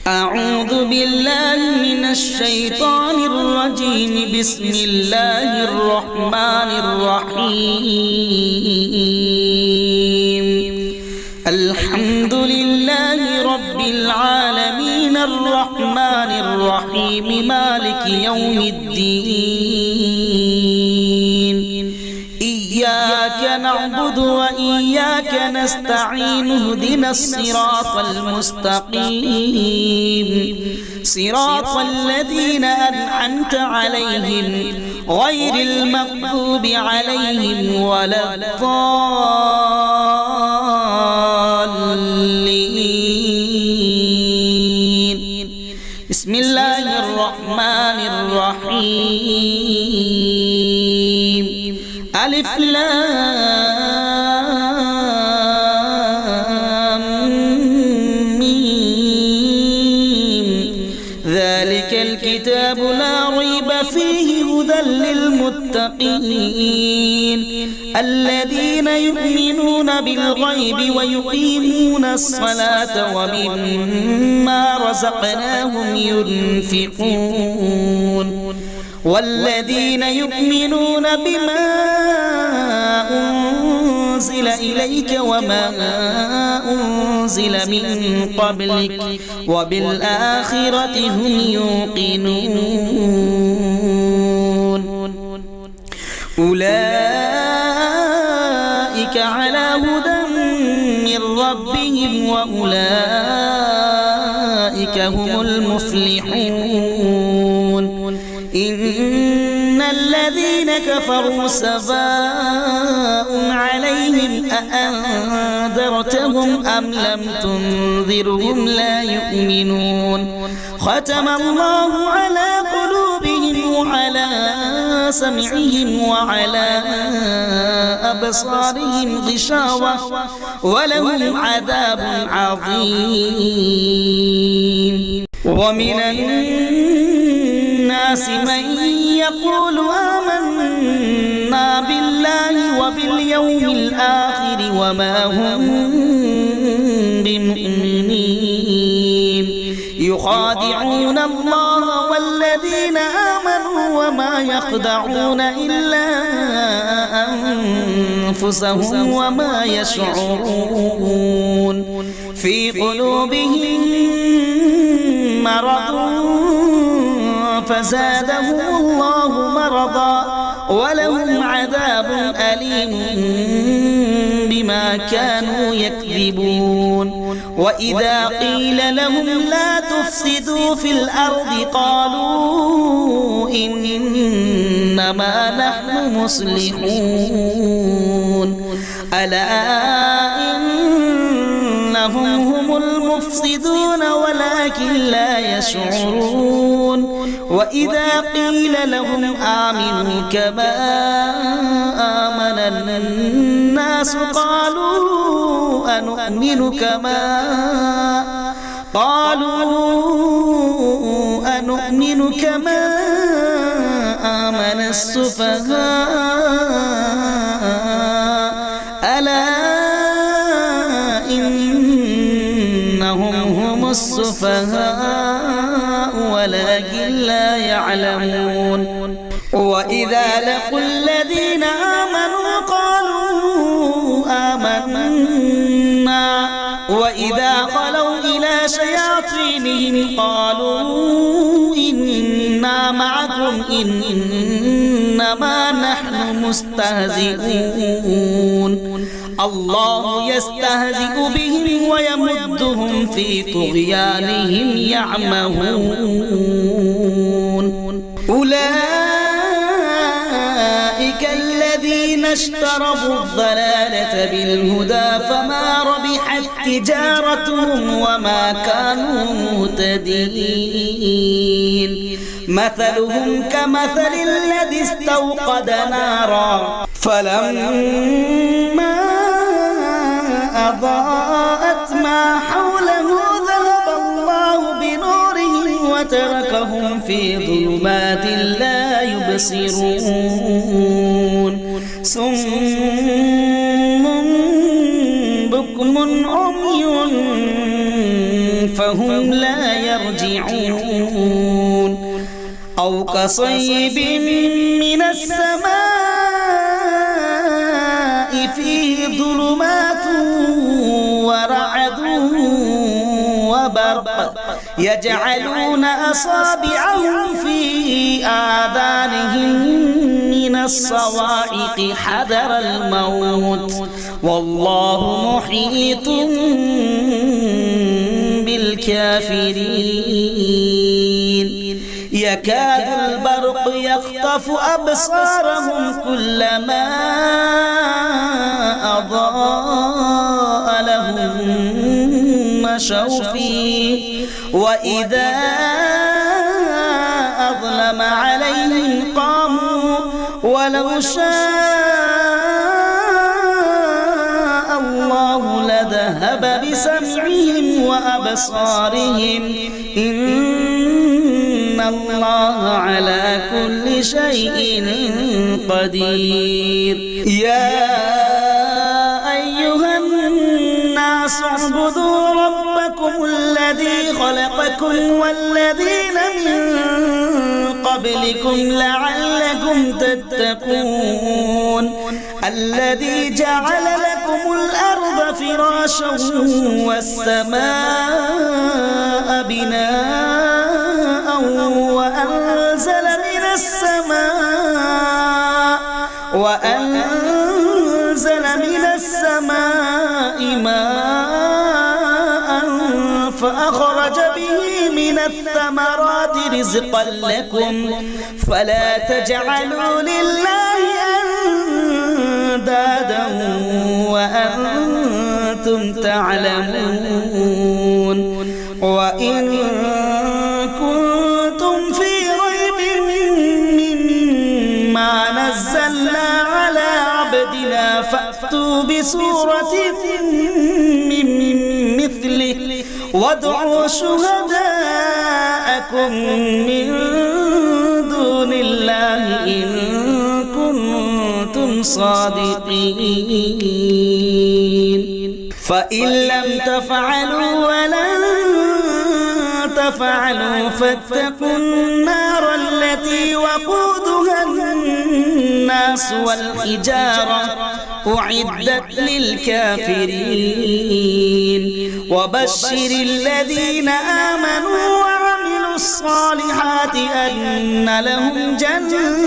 أعوذ بالله من الشيطان الرجيم. بسم الله الرحمن الرحيم. الحمد لله رب العالمين الرحمن الرحيم مالك يوم الدين. إياك نعبد وإياك نستعين. اهدنا الصراط المستقيم صراط الذين أنعمت عليهم غير المغضوب عليهم ولا الضالين. بسم الله الرحمن الرحيم. ألف لام ميم. ذلك الكتاب لا ريب فيه هدى للمتقين الذين يؤمنون بالغيب ويقيمون الصلاة ومما رزقناهم ينفقون والذين يؤمنون بما أنزل إليك وما أنزل من قبلك وبالآخرة هم يوقنون. أولئك على هدى من ربهم وأولئك هم المفلحون. إن الذين كفروا سواء عليهم أأنذرتهم أم لم تنذرهم لا يؤمنون. ختم الله على قلوبهم وعلى سمعهم وعلى أبصارهم غشاوة ولهم عذاب عظيم. ومن الناس من يقول آمنا بالله وباليوم الآخر وما هم بمؤمنين. يخادعون الله والذين آمنوا وما يخدعون إلا أنفسهم وما يشعرون. في قلوبهم مرض فزادهم الله مرضا ولهم عذاب أليم بما كانوا يكذبون. وإذا قيل لهم لا تفسدوا في الأرض قالوا إنما نحن مصلحون. ألا إنهم هم المفسدون ولكن لا يشعرون. وإذا قيل لهم آمنوا كما آمن الناس قالوا أنؤمن كما آمن السفهاء. ألا إنهم هم السفهاء ولكن لا يعلمون. وإذا لقوا الذين آمنوا قالوا آمنا وإذا خلوا إلى شياطينهم قالوا إنا معكم إنما نحن مستهزئون. الله يستهزئ بهم ويمدهم في طغيانهم يعمهون. أولئك الذين اشتروا الضلالة بالهدى فما ربحت تجارتهم وما كانوا مهتدين. مثلهم كمثل الذي استوقد نارا فلما أضاءت ما حوله ذهب الله بنورهم وتركهم في ظلمات لا يبصرون. صم بكم عمي فهم لا يرجعون أو كصيب من السماء فيه ظلمات ورعد وبرق يجعلون أصابعهم في آذانهم من الصواعق حذر الموت والله محيط بالكافرين يكاد البرق يخطف أبصارهم كلما أضاء لهم مشوا فيه وإذا أظلم عليهم قاموا ولو شاء الله لذهب بسمعهم وأبصارهم إن الله على كل شيء قدير يا أيها الناس اعبدوا ربكم الذي خلقكم والذين من قبلكم لعلكم تتقون الذي جعل لكم الأرض فراشا والسماء بناء وأنزل من السماء ماء فأخرج به من الثمرات رزقا لكم فلا تجعلوا لله أندادا وأنتم تعلمون وإن كنتم في ريب مما نزلنا على عبدنا فأتوا بسورة من مثله وادعوا شهداءكم من دون الله إن كنتم صادقين فإن لم تفعلوا ولن تفعلوا فاتقوا النار التي وقودها الناس والحجارة أعدت للكافرين وبشر الذين آمنوا وعملوا الصالحات أن لهم جنات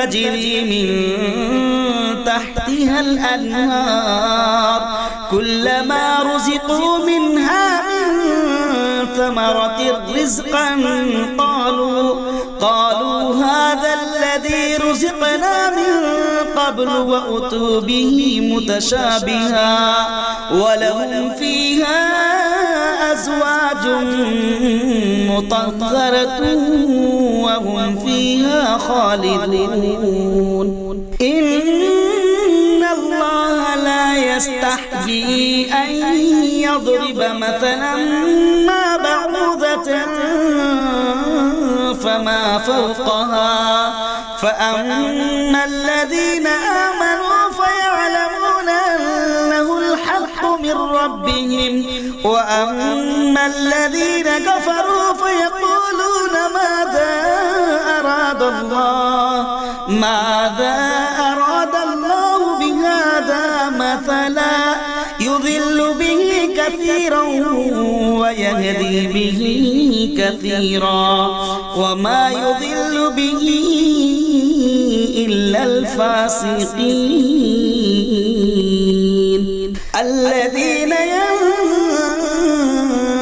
تجري من تحتها الأنهار كلما رزقوا منها من ثمرة رزقا قالوا هذا الذي رزقنا من قبل وأتوا به متشابها ولهم فيها أزواج مطهرة وهم فيها خالدون إن الله لا يستحيي أن يضرب مثلا ما بعوضة فما فوقها فأما الذين آمنوا فيعلمون أنه الحق من ربهم وأما الذين كفروا فيقولون ماذا أراد الله بهذا مثلا يضل به كثيرا ويهدي به كثيرا وما يضل به إلا الفاسقين الذين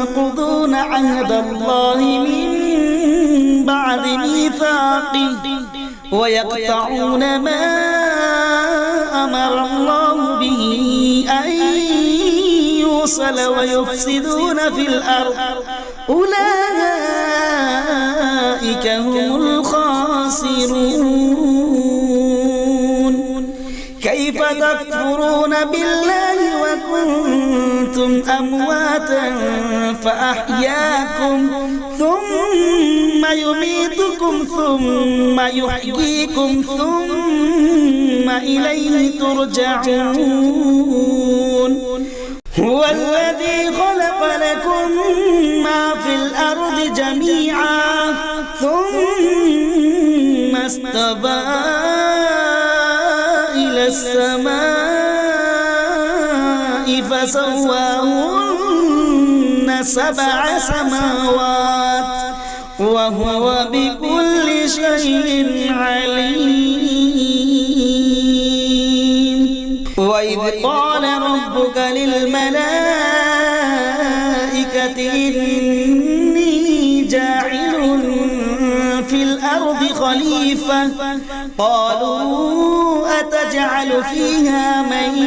ينقضون عهد الله من بعد ميثاقه ويقطعون ما أمر الله به أن يوصل ويفسدون في الأرض أولئك هم الخاسرون كيف تكفرون بالله وكنتم أمواتا فأحياكم ثم يميتكم ثم يحييكم ثم إليه ترجعون هو الذي خلق لكم ما في الأرض جميعا ثم استوى إلى السماء فسواهن 7 سماوات وهو بكل شيء عليم وإذ قال ربك للملائكة إني جاعل في الأرض خليفة قالوا أتجعل فيها من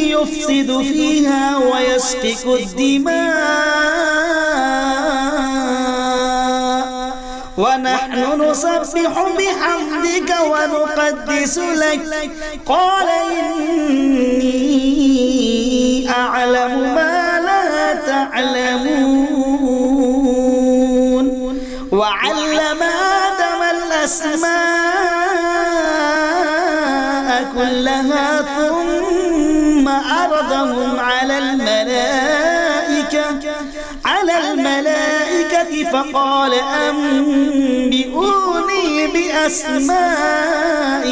يفسد فيها ويسفك الدماء ونحن نسبح بحمدك ونقدس لك قال إني أعلم ما لا تعلمون وعلم آدم الأسماء كلها ثم عرضهم على الملائكة فقال أنبئوني بأسماء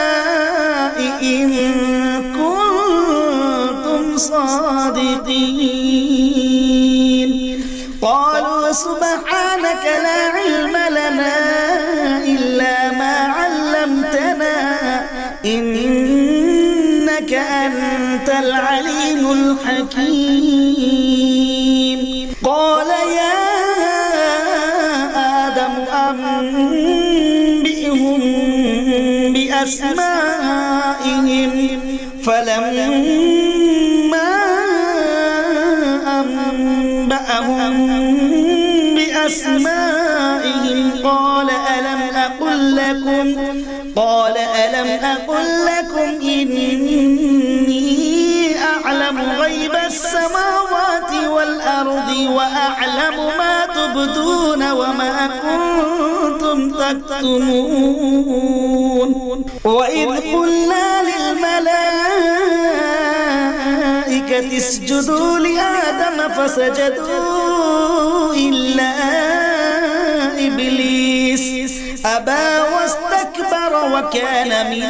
هؤلاء إن كنتم صادقين قالوا سبحانك لا علم لنا إلا ما علمتنا إنك أنت العليم الحكيم قال يا آدم أنبئهم بأسمائهم فلما أنبأهم بأسمائهم قال ألم أقل لكم إني أعلم غيب السماوات والأرض وأعلم ما تبدون وما كنتم تكتمون وإذ قلنا للملائكة اسجدوا لآدم فسجدوا إلا إبليس أبى واستكبر وكان من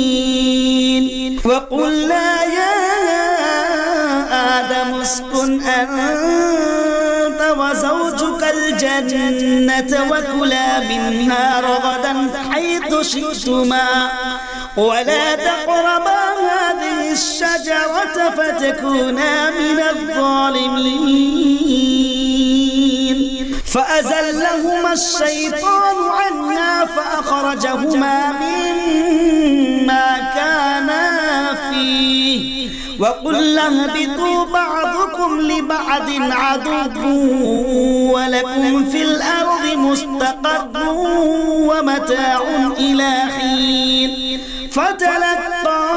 الكافرين وقلنا يا آدم اسكن أنت وزوجك الجنة وكلا منها رغدا حيث شئتما ولا تقربا هذه الشجرة فتكونا من الظالمين فأزلهما الشيطان عنها فأخرجهما مما كانا فيه وقلنا اهبطوا بعضكم لبعض عدو ولكم في الأرض مستقر ومتاع إلى حين فتلقى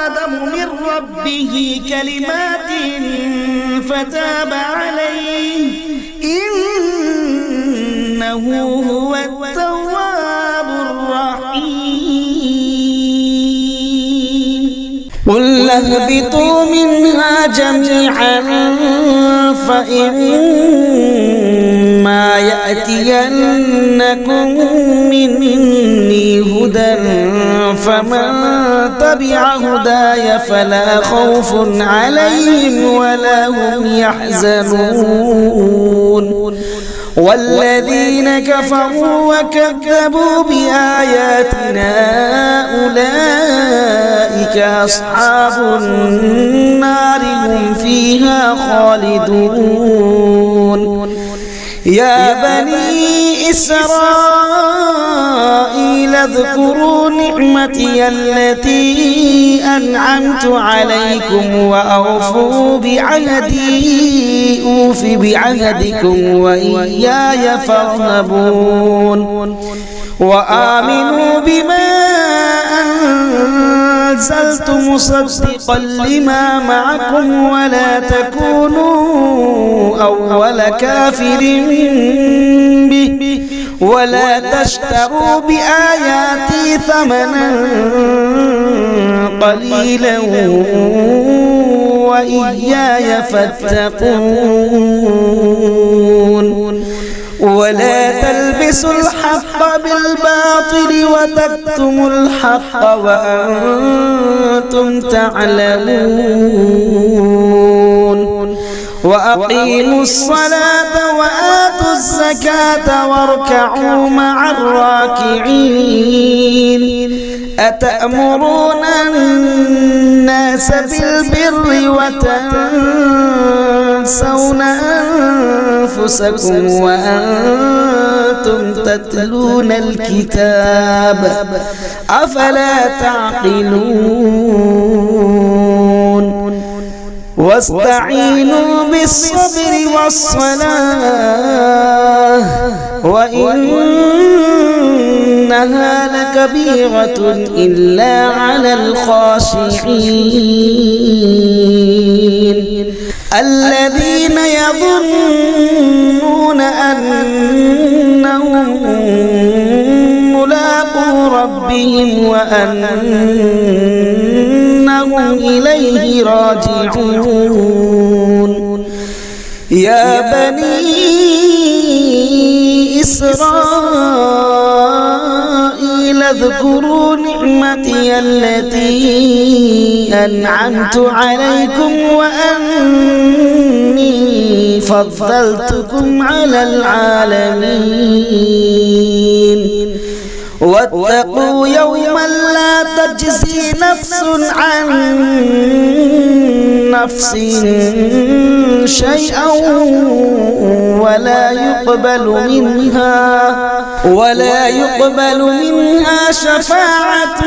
آدم من ربه كلمات فتاب عليه إنه هو التواب الرحيم قل اهبطوا منها جميعا فإما يأتينكم مني هدى فمن تبع هداي فلا خوف عليهم ولا هم يحزنون والذين كفروا وكذبوا بآياتنا أولئك أصحاب النار هم فيها خالدون يا بني إسرائيل اذكروا نعمتي التي أنعمت عليكم وأوفوا بعهدي أوف بعهدكم وإياي فارهبون وآمنوا بما أنزلت مصدقا لما معكم ولا تكونوا أول كافر به ولا تشتروا بآياتي ثمنا قليلا وإياي فاتقون ولا تلبسوا الحق بالباطل وتكتموا الحق وأنتم تعلمون وأقيموا الصلاة وآتوا الزكاة واركعوا مع الراكعين أتأمرون الناس بالبر وتنسون أنفسكم وأنتم تتلون الكتاب أفلا تعقلون واستعينوا بالصبر والصلاة وإنها لكبيرة إلا على الخاشعين الذين يظنون أنهم ملاقو ربهم وأنهم إليه راجعون يا بني إسرائيل اذكروا نعمتي التي أنعمت عليكم وأني فضلتكم على العالمين واتقوا يوما لا تجزي نفس عن نفس شيئا ولا يقبل منها شفاعة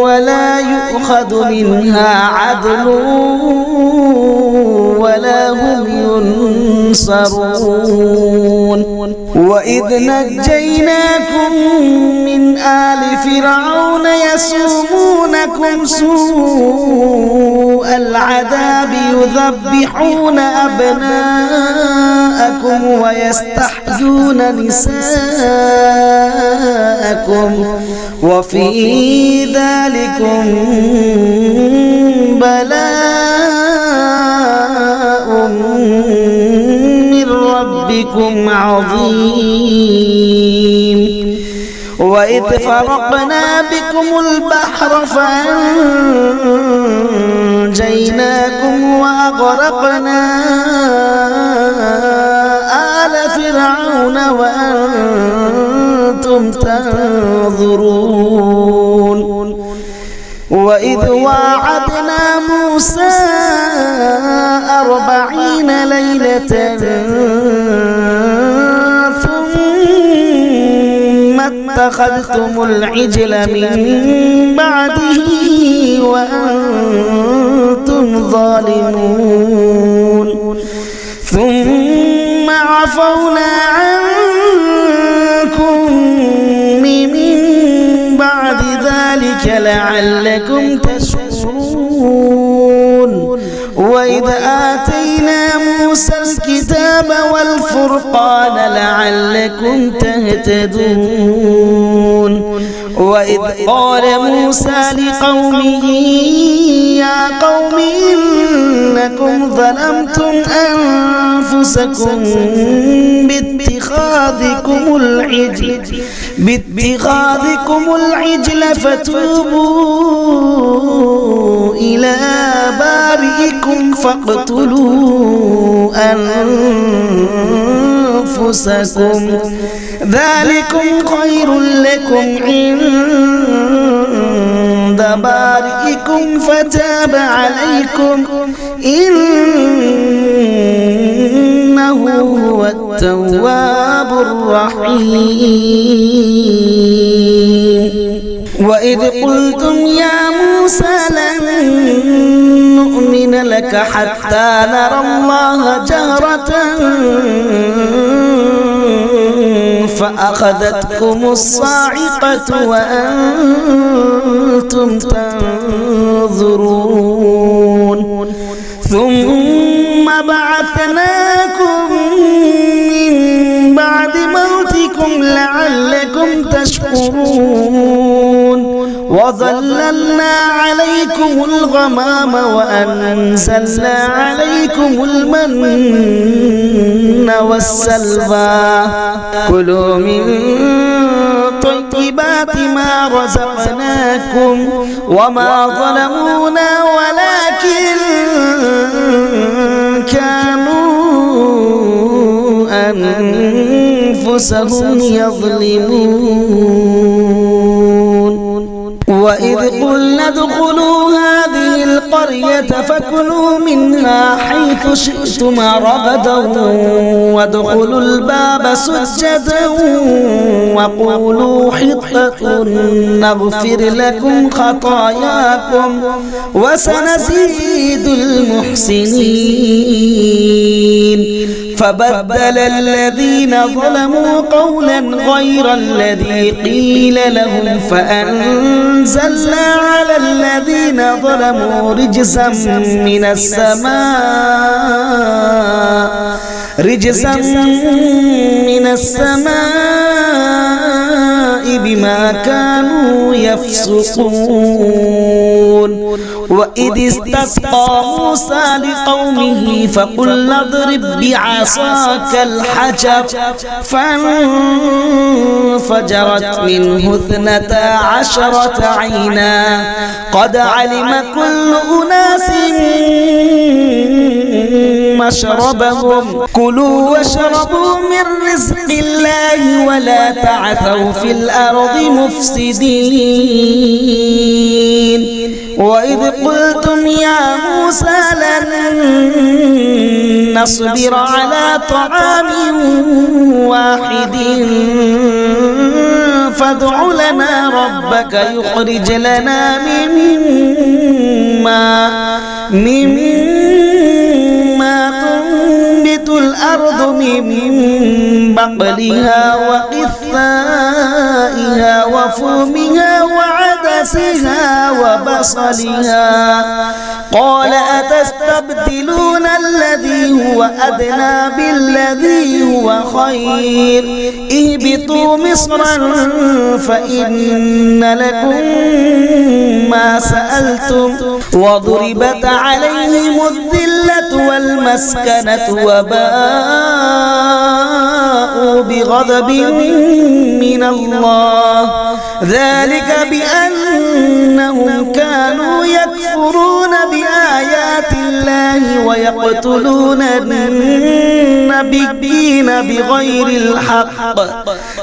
ولا يؤخذ منها عدل ولا هم ينصرون وإذ نجيناكم من آل فرعون يسومونكم سوء العذاب يذبحون أبناءكم ويستحيون نساءكم وفي ذلكم بلاء من ربكم عظيم وإذ فرقنا بكم البحر فأنجيناكم وأغرقنا آل فرعون وأنتم تنظرون وإذ واعدنا موسى 40 ليلة ثم اتخذتم العجل من بعده وأنتم ظالمون ثم عفونا عنكم من بعد ذلك لعلكم تشكرون وإذ آتينا موسى الكتاب والفرقان لعلكم تهتدون وإذ قال موسى لقومه يا قوم إنكم ظلمتم أنفسكم باتخاذكم العجل فتوبوا إلى بارئكم فاقتلوا أنفسكم ذلكم خير لكم عند بارئكم فتاب عليكم إنه إنه هو التواب الرحيم وإذ قلتم يا موسى لن نؤمن لك حتى نرى الله جهرة فأخذتكم الصاعقة وأنتم تنظرون ثم بعثناكم من بعد موتكم لعلكم تشكرون وظللنا عليكم الغمام وأنزلنا عليكم المن والسلوى كلوا من طيبات ما رزقناكم وما ظلمونا ولكن كانوا أنفسهم يظلمون وإذ قلنا ادخلوا هذه القرية فكلوا منها حيث شئتم رغدا وادخلوا الباب سجدا وقولوا حطة نغفر لكم خطاياكم وسنزيد المحسنين فبدل الذين ظلموا قولا غير الذي قيل لهم فأنزلنا على الذين ظلموا رجزا من السماء بما كانوا يفسقون وإذ استسقى موسى لقومه فقلنا اضرب بعصاك الحجر فانفجرت منه 12 عينا قد علم كل أناس مشربهم كلوا واشربوا من رزق الله ولا تعثوا في الأرض مفسدين وإذ قلتم يا موسى لن نصبر على طعام واحد فادع لنا ربك يخرج لنا مما تنبت الأرض من بقلها وقثائها وفومها وعدسها وبصلها قال أتستبدلون الذي هو أدنى بالذي هو خير اهبطوا مصرا فإن لكم ما سألتم وضربت عليهم الذلة والمسكنة وباءوا بغضب من الله ذلك بأنهم كانوا يكفرون بآيات الله ويقتلون النبيين بغير الحق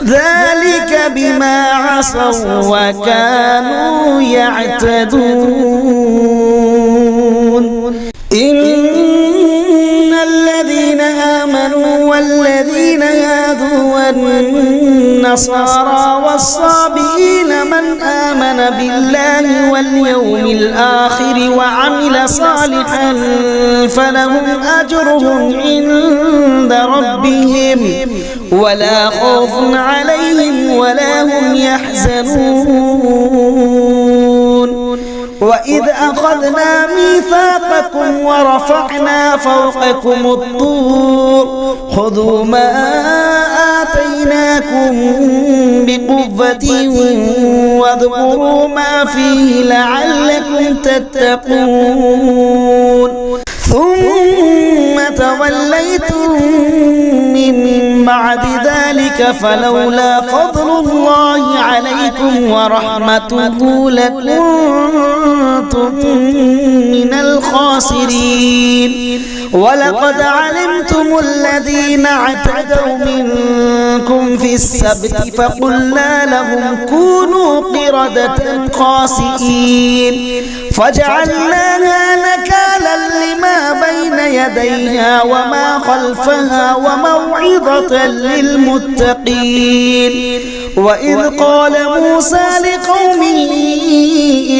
ذلك بما عصوا وكانوا يعتدون إن الذين آمنوا والذين هادوا والنصارى والصابئين من آمن بالله واليوم الآخر وعمل صالحا فلهم أجرهم عند ربهم ولا خوف عليهم ولا هم يحزنون وإذ أخذنا ميثاقكم ورفعنا فوقكم الطور خذوا ما آتيناكم بقوة واذكروا ما فيه لعلكم تتقون ثم توليتم من بعد ذلك فلولا فضل الله عليكم ورحمته لكنتم من الخاسرين ولقد علمتم الذين اعتدوا منكم في السبت فقلنا لهم كونوا قردة خاسئين فجعلناها نكالا لما بين يديها وما خلفها وموعظة للمتقين. وإذ قال موسى لقومه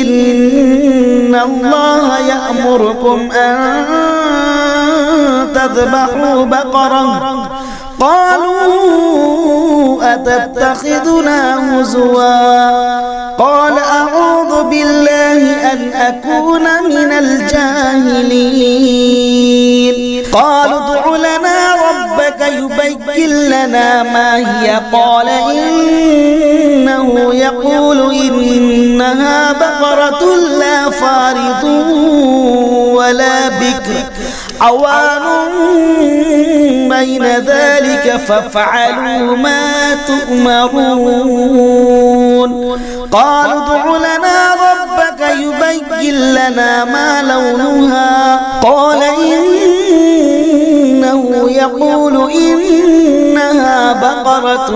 إن الله يأمركم أن تذبحوا بقرة قالوا أتتخذنا هزوا قال أعوذ بالله أن أكون من الجاهلين. قالوا ادع لنا ربك يبين لنا ما هي قال إنه يقول إنها بقرة لا فارض ولا بكر عوان بين ذلك فافعلوا ما تؤمرون. قالوا ادع لنا ربك يبين لنا ما لونها قال إنه يقول إنها بقرة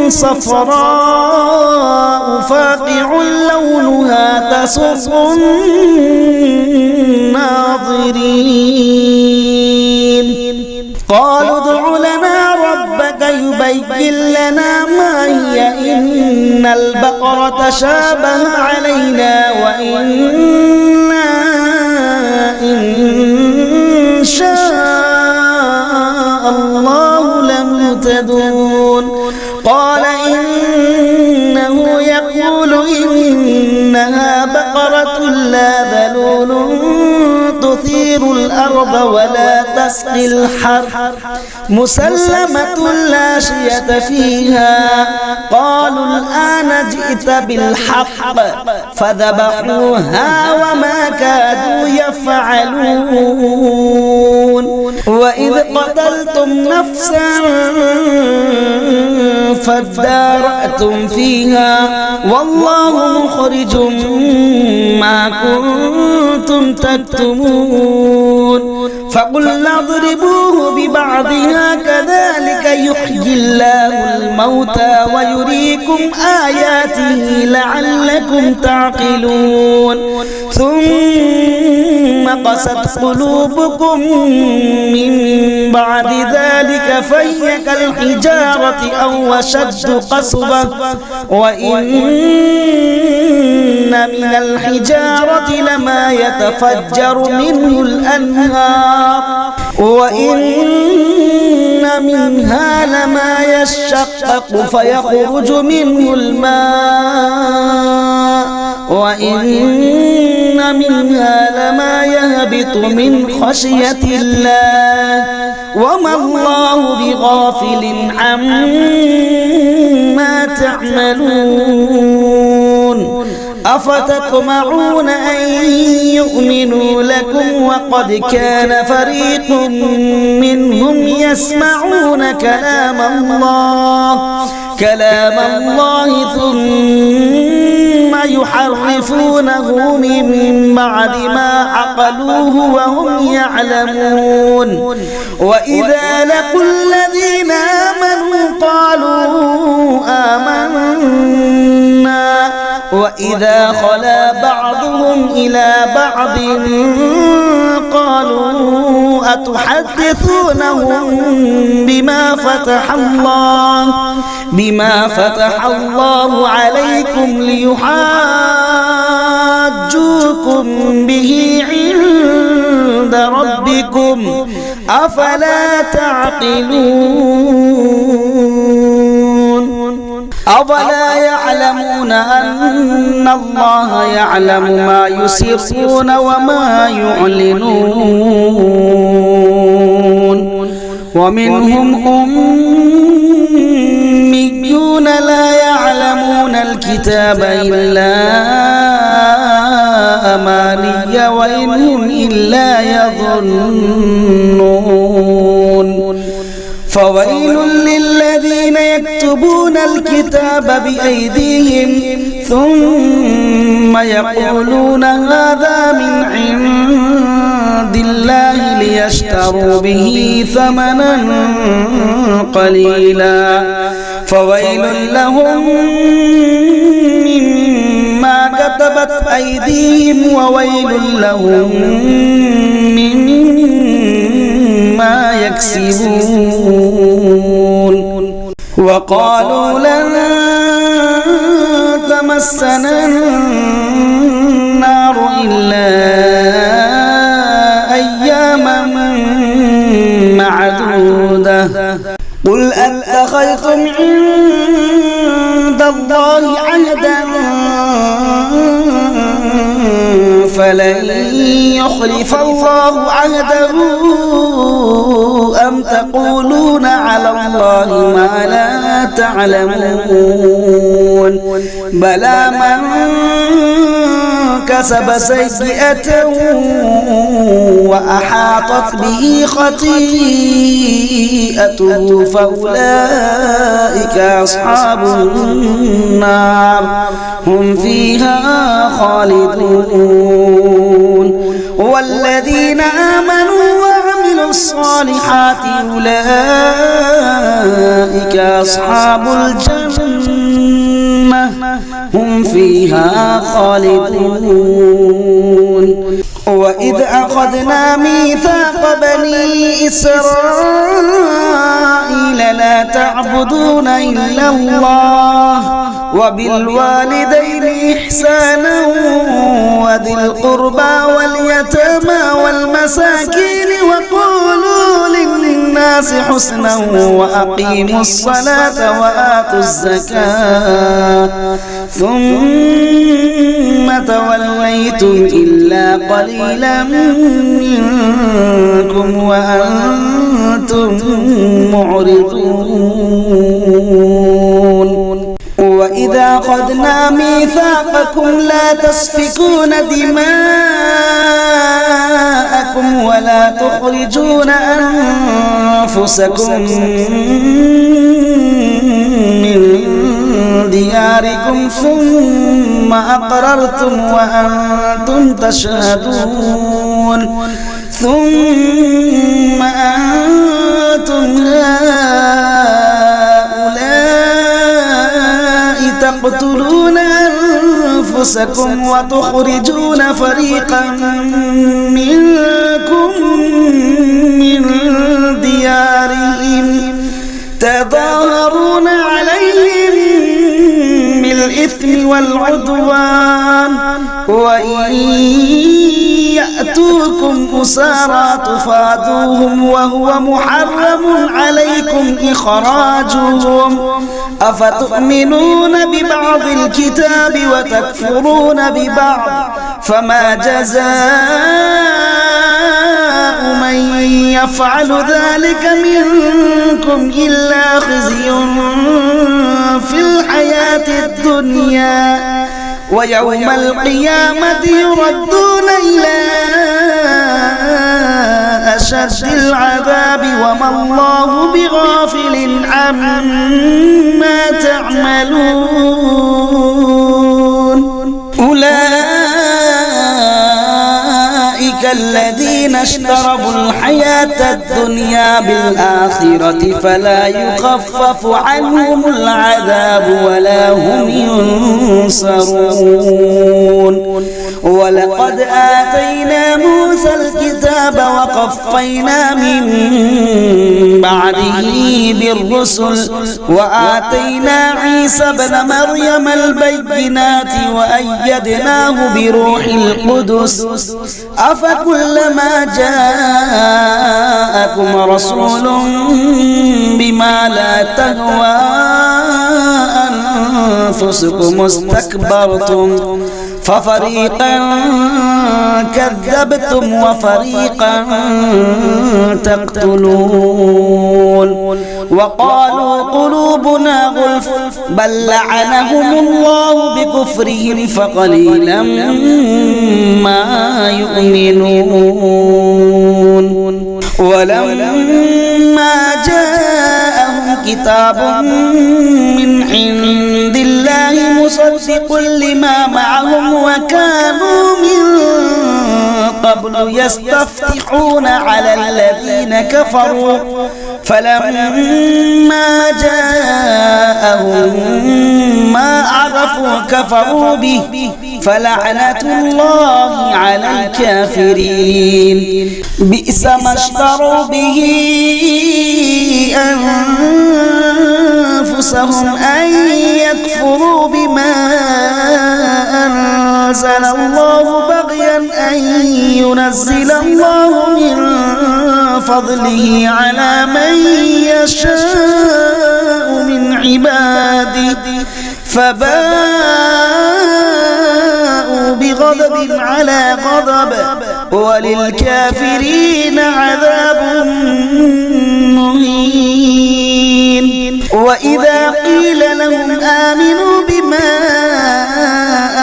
صفراء فاقع لونها تسر الناظرين. قالوا ادع لنا ربك يبين لنا ما هي إن البقرة شابه علينا وإنا إن شاء الله لمهتدون. قال إنه يقول إنها بقرة لا ذلول تثير الأرض ولا تسقي الحرث مسلمة لا شية فيها. قالوا الآن جئت بالحق فذبحوها وما كادوا يفعلون. وإذ قتلتم نفسا فادارأتم فيها والله مخرج ما كنتم تكتمون. فقلنا اضربوه ببعضها كذلك يحيي الله الموتى ويريكم آياته لعلكم تعقلون. ثم قست قلوبكم من بعد ذلك فهي كالحجارة أو أشد قسوة وإن من الحجارة لما يتفجر منه الأنهار وإن منها لما يشقق فيخرج منه الماء وإن منها لما يهبط من خشية الله وما الله بغافل عما تعملون. أفتطمعون أن يؤمنوا لكم وقد كان فريق منهم يسمعون كلام الله ثم يحرفونه من بعد ما عقلوه وهم يعلمون. وإذا لقوا الذين آمنوا قالوا آمنا وإذا خلا بعضهم إلى بعض قالوا أتحدثونهم بما فتح الله عليكم ليحاجوكم به عند ربكم أفلا تعقلون. أولا يعلمون أن الله يعلم ما يسرون وما يعلنون. ومنهم أميون لا يعلمون الكتاب إلا أماني وإن هم إلا يظنون. فويل للذين يكتبون الكتاب بأيديهم ثم يقولون هذا من عند الله ليشتروا به ثمنا قليلا فويل لهم مما كتبت أيديهم وويل لهم ما يكسبون وقالوا لن تمسنا النار إلا أياما معدودة قل أتخذتم عند الله عهدا فلن يخلف الله عهده أم تقولون على الله ما لا تعلمون بلى من كسب سيئة وأحاطت به خطيئته فأولئك أصحاب النار هم فيها خالدون والذين آمنوا وعملوا الصالحات أولئك أصحاب الجنة هم فيها خالدون وإذ أخذنا ميثاق بني إسرائيل لا تعبدون إلا الله وبالوالدين إحسانا وذي القربى واليتامى والمساكين وقولوا للناس حسنا وأقيموا الصلاة وآتوا الزكاة ثم توليتم إلا قليلا منكم وأنتم معرضون وإذا أخذنا ميثاقكم لا تسفكون دماءكم ولا تخرجون أنفسكم من دياركم ثم أقررتم وأنتم تشهدون ثم أنتم تقتلون أنفسكم وتخرجون فريقا منكم من ديارهم تظاهرون عليهم بالإثم والعدوان وإن يأتوكم أسارى تفادوهم وهو محرم عليكم إخراجهم أفتؤمنون ببعض الكتاب وتكفرون ببعض فما جزاء من يفعل ذلك منكم إلا خزي في الحياة الدنيا ويوم القيامة يردون إلى أشد العذاب وما الله بغافل عما تعملون أولئك الذين اشتروا الحياة الدنيا بالآخرة فلا يخفف عنهم العذاب ولا هم ينصرون ولقد آتينا موسى الكتاب وقفينا من بعده بالرسل وآتينا عيسى ابن مريم البينات وأيدناه بروح القدس أفكلما جاءكم رسول بما لا تهوى أنفسكم استكبرتم ففريقا كذبتم وفريقا تقتلون وقالوا قلوبنا غلف بل لعنهم الله بكفرهم فقليلا ما يؤمنون ولما جاءهم كتاب من عند الله مصدق لما معهم وكانوا من قبل يستفتحون على الذين كفروا فلما جاءهم ما عرفوا كفروا به فلعنة الله على الكافرين بئس ما اشتروا به أنفسهم أن يكفروا بما أنزل الله بغيا أن ينزل الله من فضله على من يشاء من عباده فباءوا بغضب على غضب وللكافرين عذاب مهين وإذا قيل لهم آمنوا بما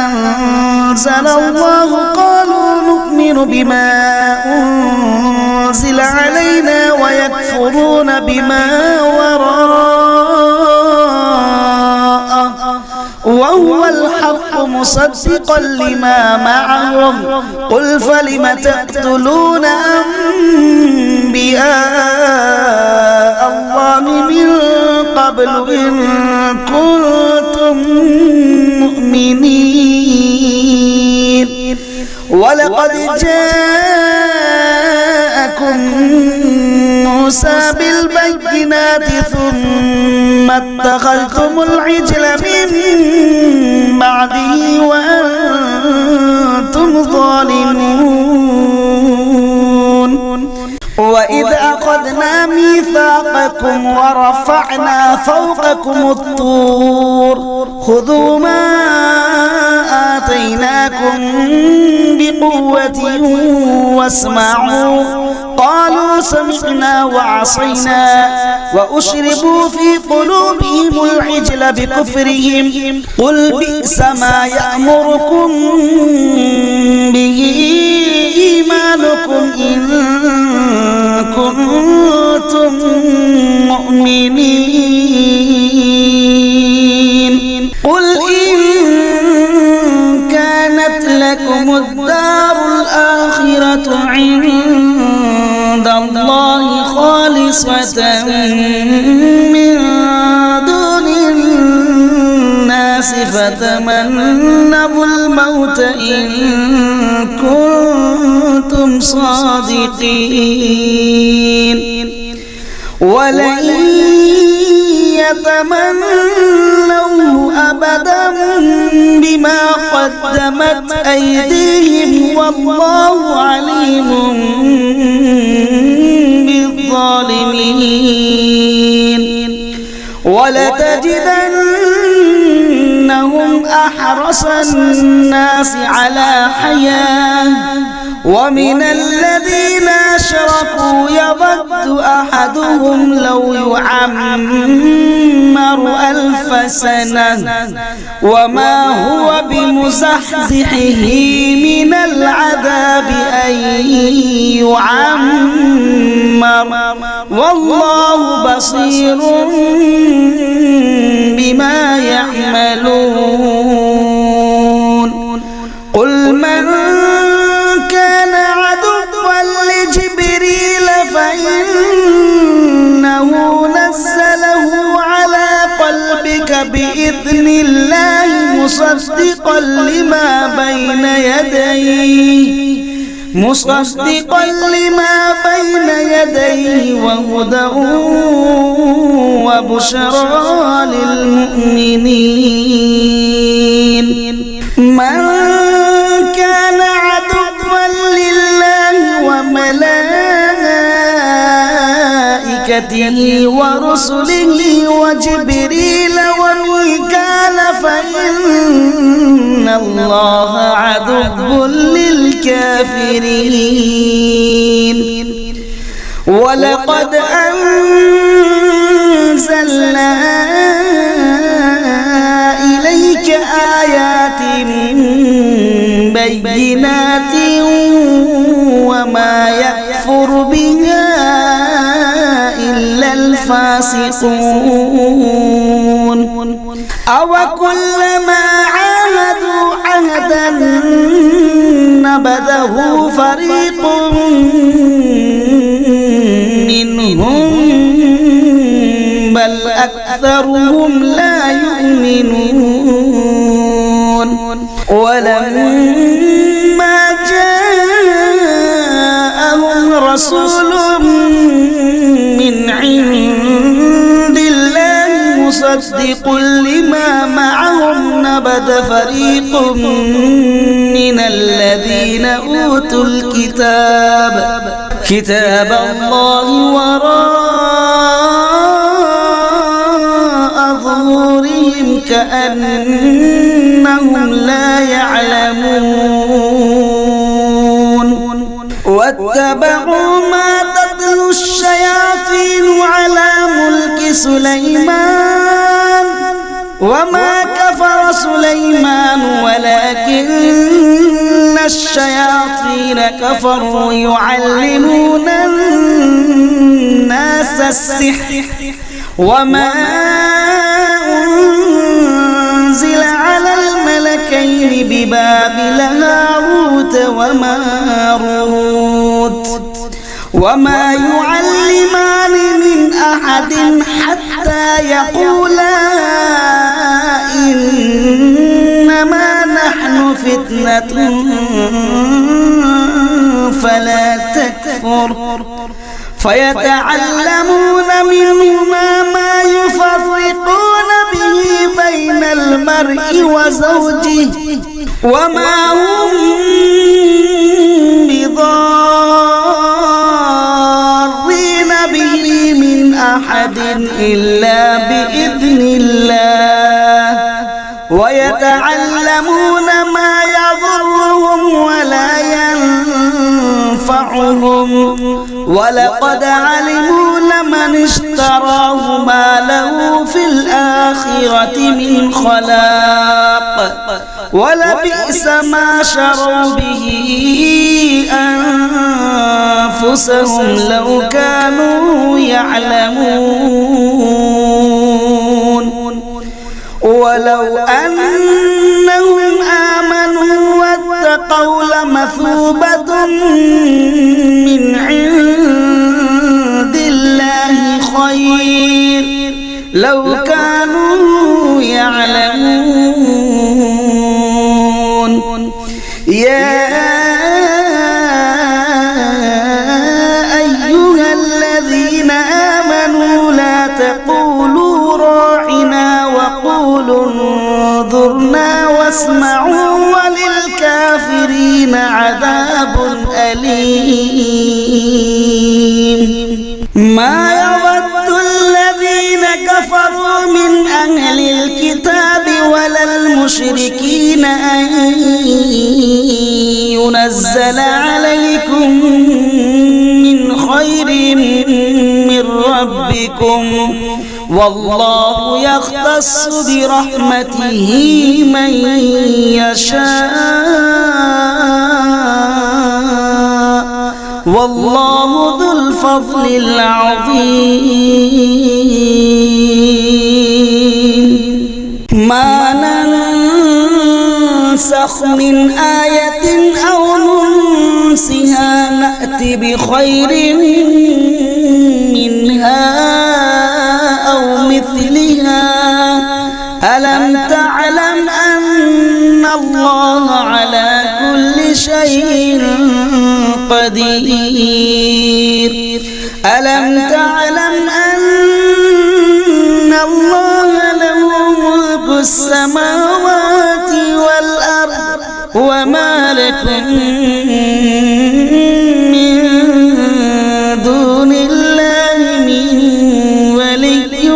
أنزل الله قالوا نؤمن بما أنزل علينا ويكفرون بما وراءه وهو الحق مصدقا لما معهم قل فلم تقتلون أنبياء الله من قبل إن كنتم مؤمنين ولقد جاءكم موسى بالبينات ثم اتخذتم العجل من بعده وأنتم ظالمون وإذ أخذنا ميثاقكم ورفعنا فوقكم الطور خذوا ما آتيناكم بقوة واسمعوا قالوا سمعنا وعصينا وأشربوا في قلوبهم العجل بكفرهم قل بئس ما يأمركم به إيمانكم إن كنتم مؤمنين قل إن كانت لكم الدار الآخرة عند الله خالصة من دون الناس فتمنوا الموت إن كنتم صادقين ولن يتمنوا أبدا بما قدمت أيديهم والله عليم بالظالمين ولتجدنهم أحرص الناس على حياة ومن الذين أشركوا يود أحدهم لو يعمر 1000 سنة وما هو بمزحزحه من العذاب أن يعمر والله بصير بما يعملون قل من كان عدوا لجبريل فإنه نزله على قلبك بإذن الله مصدقا لما بين يديه وهدى وبشرى للمؤمنين من كان عدوا لله وملائكته ورسله وجبريل وميكال فإن الله عدو للكافرين ولقد أنزلنا إليك آيات بينات وما يكفر بها إلا الفاسقون أوكلما عاهدوا عهدا نبذه فريق منهم أكثرهم لا يؤمنون ولما جاءهم رسول من عند الله مصدق لما معهم نبذ فريق من الذين أوتوا كتاب الله وراء ظهورهم كأنهم لا يعلمون واتبعوا ما تتلو الشياطين على ملك سليمان وما كفر سليمان ولكن الشياطين كفروا يعلمون الناس السحر وما أنزل على الملكين ببابل هاروت وماروت وما يعلمان من أحد حتى يقولا إنما نحن فتنة فلا تكفر فيتعلمون منهما ما يفرقون به بين المرء وزوجه وما هم بضارين به من أحد إلا بإذن الله ويتعلمون ما يضرهم ولا ينفعهم ولقد علموا لمن اشتراه ما له في الآخرة من خلاق ولبئس ما شروا به أنفسهم لو كانوا يعلمون ولو أنهم آمنوا واتقوا لمثوبة من عند الله خير لو كانوا يعلمون يا أيها الذين آمنوا لا تقولوا راعنا وقولوا انظرنا واسمعوا وللكافرين عذاب أليم ما يود الذين كفروا من أهل الكتاب ولا المشركين أن ينزل عليكم من خير من ربكم والله يختص برحمته من يشاء والله ذو الفضل العظيم ما ننسخ من آية أو ننسها نأت بخير منها أو مثلها ألم تعلم أن الله على كل شيء قدير ألم تعلم أن الله له ملك السماوات والأرض وما لكم من دون الله من ولي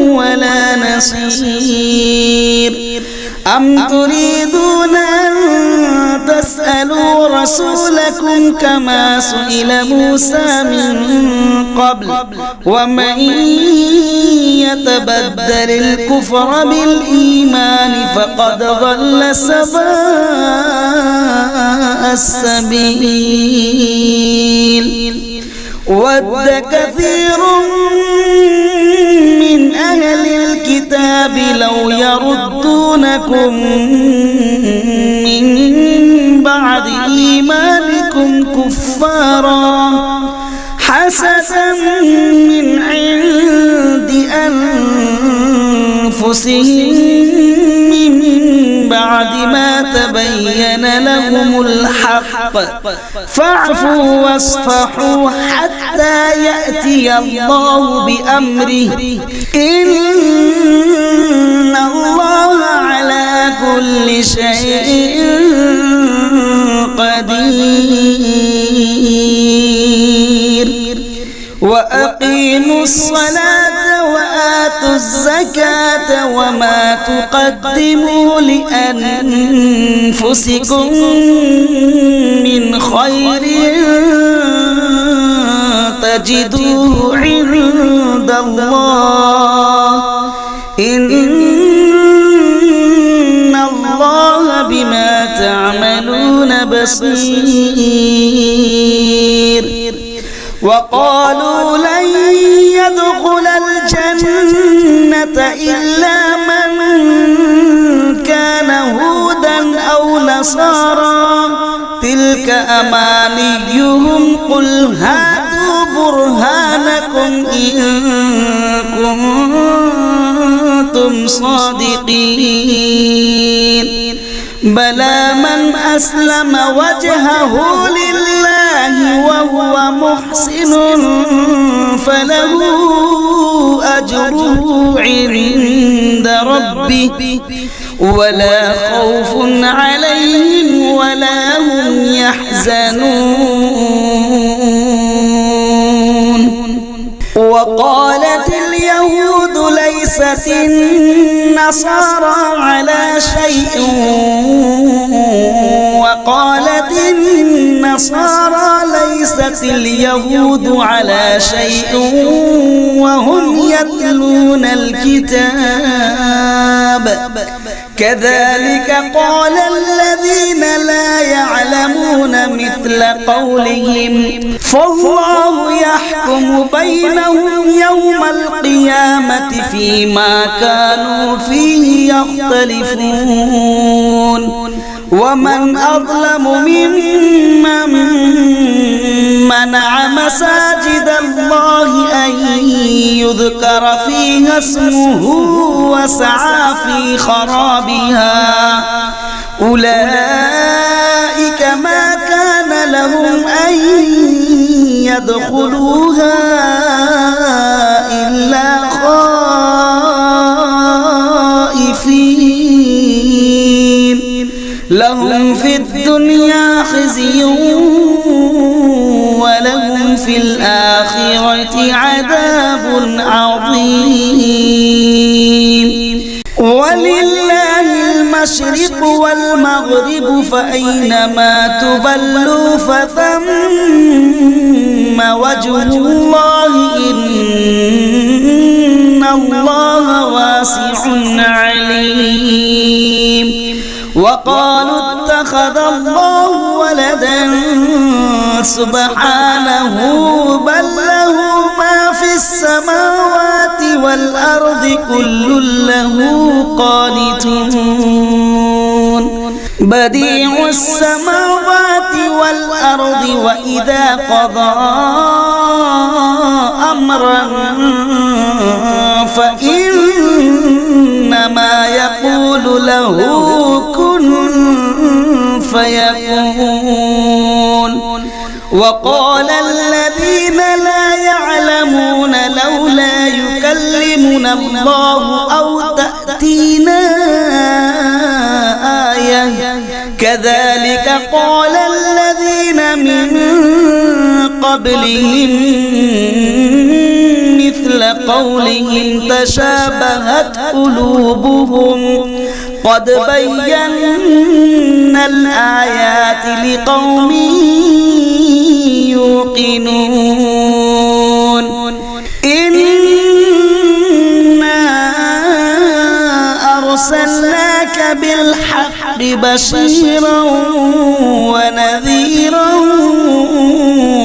ولا نصير أم تريدون أن تسألوا رسولكم كما سئل موسى من قبل ومن يتبدل الكفر بالإيمان فقد ضل سواء السبيل ود كثير من أهل الكتاب لو يردونكم من بعد إيمانكم كفارا حسدا من عند أنفسهم من بعد ما تبين لهم الحق فاعفوا واصفحوا حتى يأتي الله بأمره إن الله على كل شيء قدير وأقيموا الصلاة وآتوا الزكاة وما تقدموا لأنفسكم من خير تجدوه عند الله إن الله بما تعملون بصير وقالوا لن يدخل الجنة إلا من كان هودا أو نصارى تلك أمانيهم قل هاتوا برهانكم إن كنتم صادقين بلى من أسلم وجهه لله وهو محسن فله أجره عند ربه ولا خوف عليهم ولا هم يحزنون وقالت اليهود ليست النصارى على شيء وقالت النصارى ليست اليهود على شيء وهم يتلون الكتاب كذلك قال الذين لا يعلمون مثل قولهم فالله يحكم بينهم يوم القيامة فيما كانوا فيه يختلفون ومن أظلم ممن منع مساجد الله أن يذكر فيها اسمه وسعى في خرابها أولئك ما كان لهم أن يدخلوها إلا خائفين لهم في الدنيا خزي ولهم في الآخرة عذاب عظيم ولله المشرق والمغرب فأينما تولوا فثم وجه الله إن الله واسع عليم وقالوا اتخذ الله ولدا سبحانه بل له ما في السماوات والأرض كل له قانتون بديع السماوات والأرض وإذا قضى أمرا فإنما يقول له كن فيكون وقال الذين لا يعلمون لولا يكلمنا الله أو تأتينا آية كذلك قال الذين من قبلهم مثل قولهم تشابهت قلوبهم قد بينا الآيات لقوم يوقنون إنا أرسلناك بالحق بشيرا ونذيرا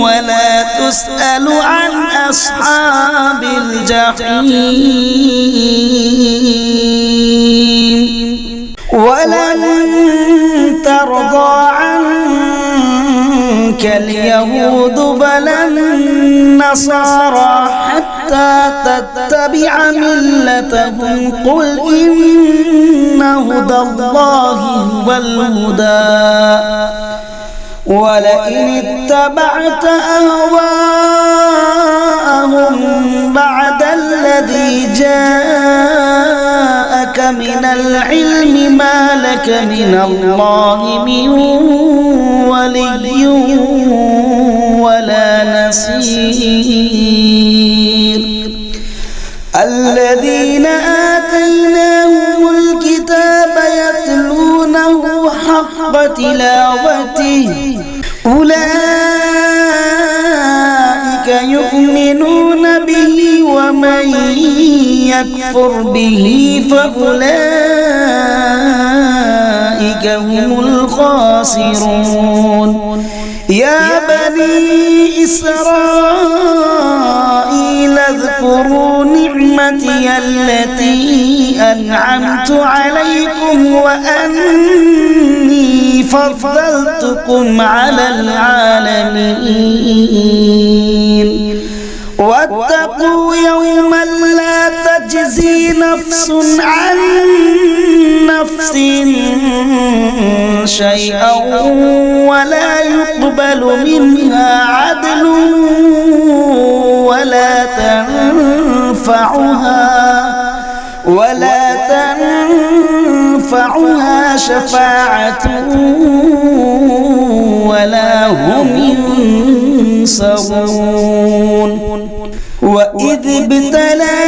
ولا تسأل عن أصحاب الجحيم ولن ترضى عنك اليهود بل النصارى حتى تتبع ملتهم قل إن هدى الله هو الهدى ولئن اتبعت أهواءهم بعد الذي جاءك من العلم ما لك من الله من ولي ولا نصير الذين آتيناهم الكتاب يتلونه حق تلاوته أولئك يؤمنون به ومن يكفر به فأولئك هم الخاسرون يا بني إسرائيل اذكروا نعمتي التي أنعمت عليكم وأني فضلتكم على العالمين واتقوا يوما لا تجزي نفس عن نفس شيئا ولا يقبل منها عدل ولا تنفعها شفاعة ولا هم ينصرون وإذ ابتلى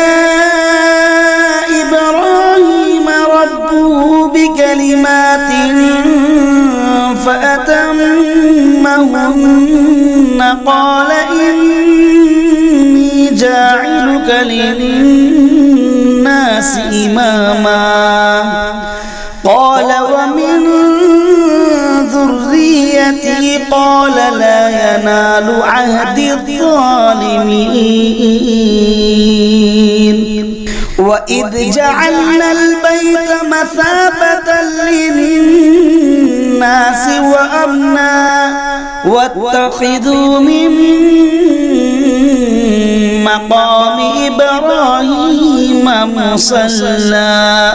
إبراهيم ربه بكلمات فأتمهن قال إني جاعلك للناس إماما قال ومن ذريتي قال لا ينال عهد الظالمين وإذ جعلنا البيت مثابة للناس وأمنا واتخذوا من مقام إبراهيم مصلى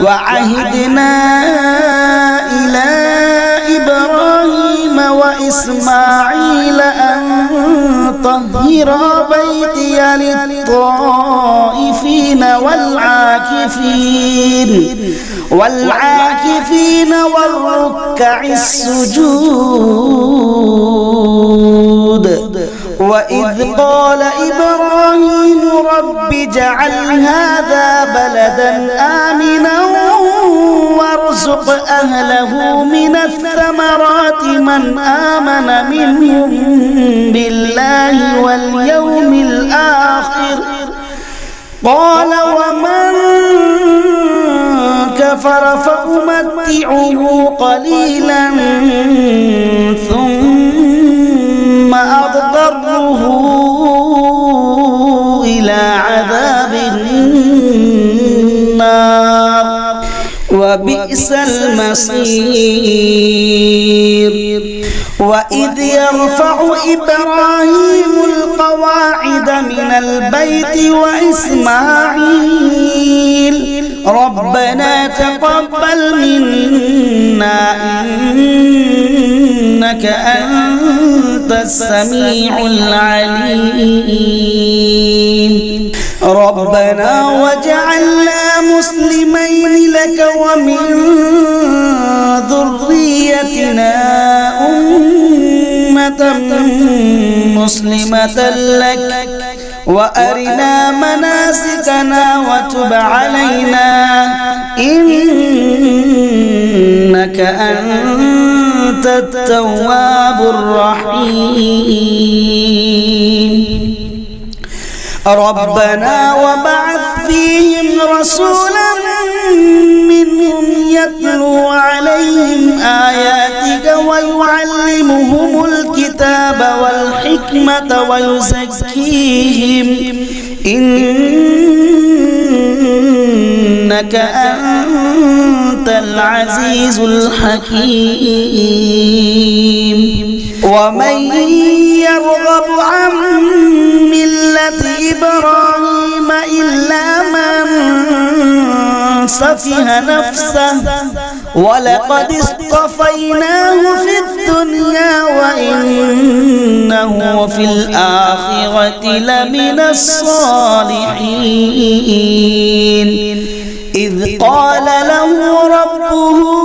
وعهدنا إلى إبراهيم وإسماعيل أن طهر بيتي للطائفين والعاكفين والركع السجود وإذ قال إبراهيم رب اجعل هذا بلدا آمنا وارزق أهله من الثمرات من آمن منهم بالله واليوم الآخر قال ومن كفر فأمتعه قليلا ثم أضطره إلى عذاب النار وبئس المصير وإذ يرفع إبراهيم القواعد من البيت وإسماعيل ربنا تقبل منا إنك أنت السميع العليم ربنا وجعلنا مسلمين لك ومن ذريتنا أمة مسلمة لك وأرنا مناسكنا وتب علينا إنك أنت التواب الرحيم ربنا وبعث فيهم رسولا منهم يتلو عليهم آياتك ويعلمهم الكتاب والحكمة ويزكيهم إنك أنت العزيز الحكيم ومن يرغب عن ملة إبراهيم إلا من سفه نفسه ولقد اصطفيناه في الدنيا وإنه في الآخرة لمن الصالحين إذ قال له ربه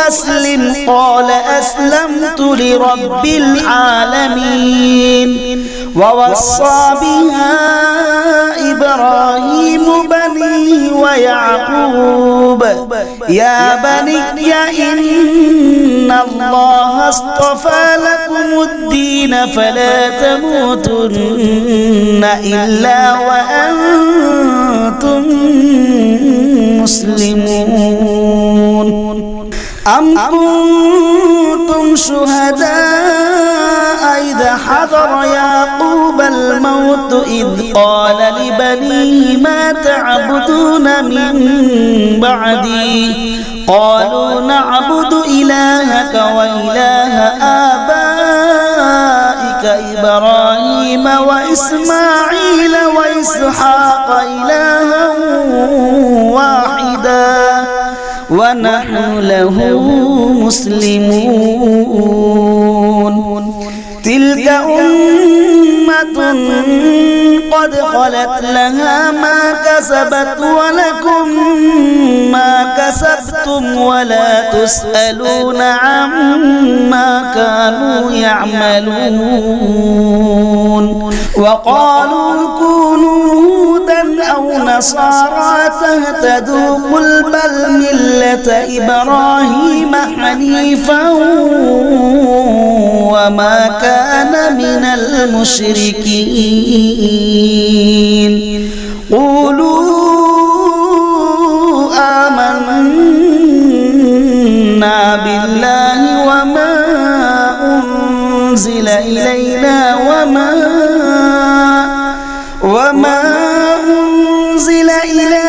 أسلم قال أسلمت لرب العالمين ووصى بها إبراهيم بنيه ويعقوب يا بني إن الله اصطفى لكم الدين فلا تموتن إلا وأنتم مسلمون أم كنتم شهداء إذا حضر يعقوب الموت إذ قال لبنيه ما تعبدون من بعدي قالوا نعبد إلهك وإله آبائك إبراهيم وإسماعيل وإسحاق إلها واحدا ونحن له مسلمون تلك أمة قد خلت لها ما كسبت ولكم ما كسبتم ولا تسألون عما كانوا يعملون وقالوا كونوا هودا أو نصارى تهتدوا قل بل ملة إبراهيم حنيفا وما كان من المشركين قولوا آمنا بالله وما أنزل إلينا وما أنزل إلى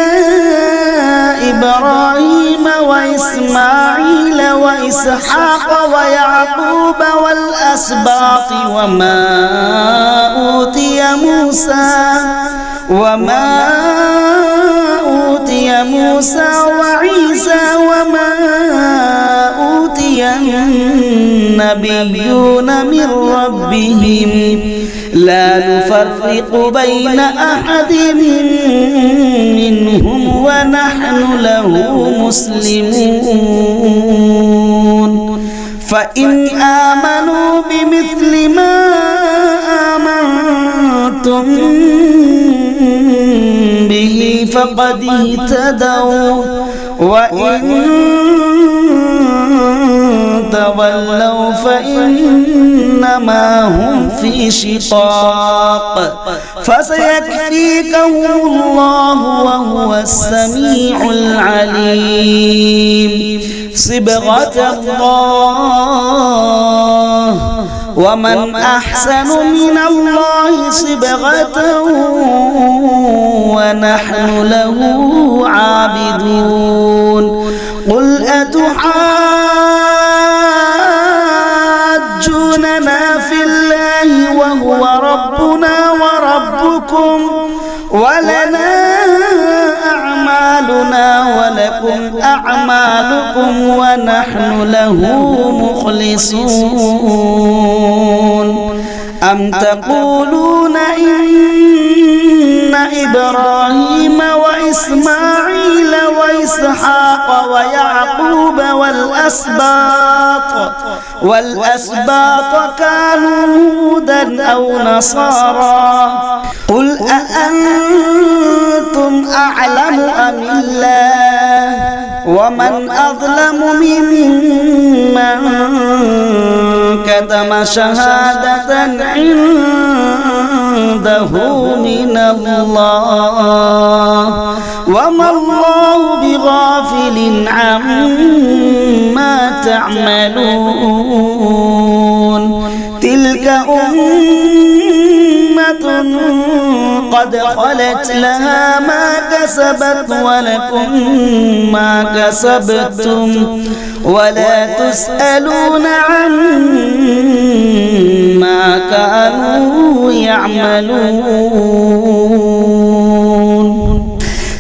إبراهيم وإسماعيل وإسحاق ويعقوب والأسباط وما أوتي موسى وعيسى وما أوتي النبيون من ربهم لا نفرق بين أحد منهم ونحن له مسلمون فإن آمنوا بمثل ما آمنتم به فقد اهتدوا وإن تولوا فإنما هم في شقاق فسيكفيكهم الله وهو السميع العليم صبغة الله ومن أحسن من الله صبغة ونحن له عابدون قل أتحاجوننا في الله وهو ربنا وربكم ولنا أعمالنا ولكم أعمالكم ونحن له مخلصون أم تقولون إن إبراهيم وإسماعيل وإسحاق ويعقوب والأسباط كانوا هودا أو نصارى قل أأنتم أعلم أم الله ومن أظلم ممن كتم شهادة عنده من الله وما الله بغافل عما تعملون تلك أمة أمة قد خلت لها ما كسبت ولكم ما كسبتم ولا تسألون عما كانوا يعملون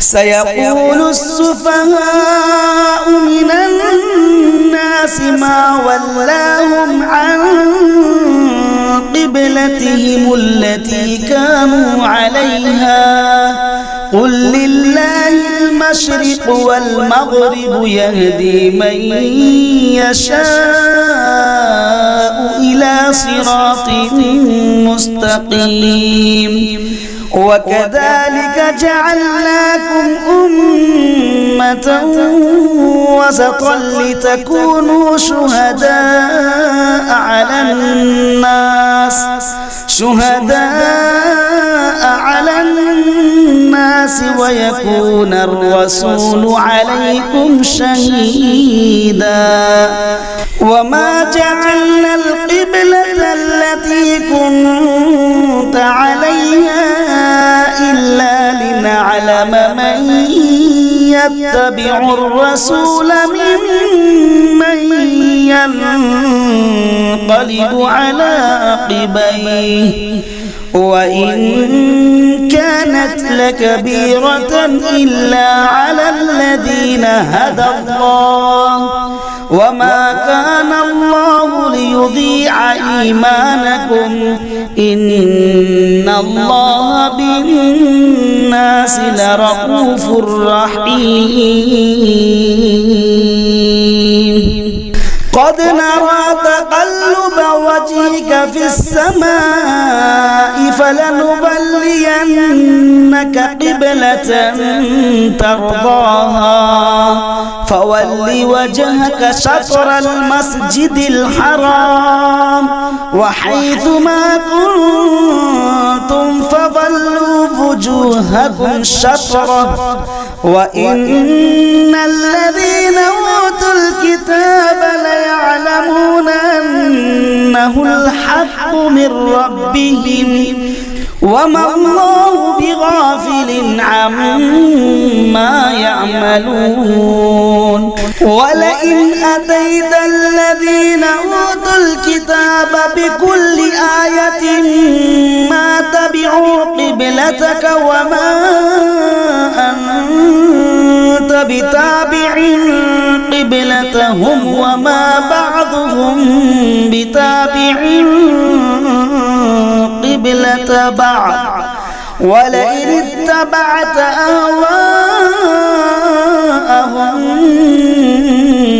سيقول السفهاء من الناس ما ولاهم عن قبلتهم التي كانوا عليها قل لله المشرق والمغرب يهدي من يشاء إلى صراط مستقيم وكذلك جعلناكم أمة وسطا لتكونوا شهداء على الناس ويكون الرسول عليكم شهيدا وما جعلنا القبلة التي كنت عليها إلا لنعلم من يتبع الرسول ممن ينقلب على عقبيه وإن كانت لكبيرة إلا على الذين هدى الله وما كان الله ليضيع إيمانكم إن الله بالناس لرؤوف رحيم قد نرى تقلب وجهك في السماء فلنولينك قبلة ترضاها فول وجهك شطر المسجد الحرام وحيث ما كنتم فولوا وجوهكم شطره وإن الذين أوتوا الكتاب ليعلمون أنه الحق من ربهم وما الله بغافل عما يعملون ولئن أتيت الذين أوتوا الكتاب بكل آية ما تبعوا قبلتك وما أنت بتابع قبلتهم وما بعضهم بتابع قبلة بعض ولئن اتبعت أهواءهم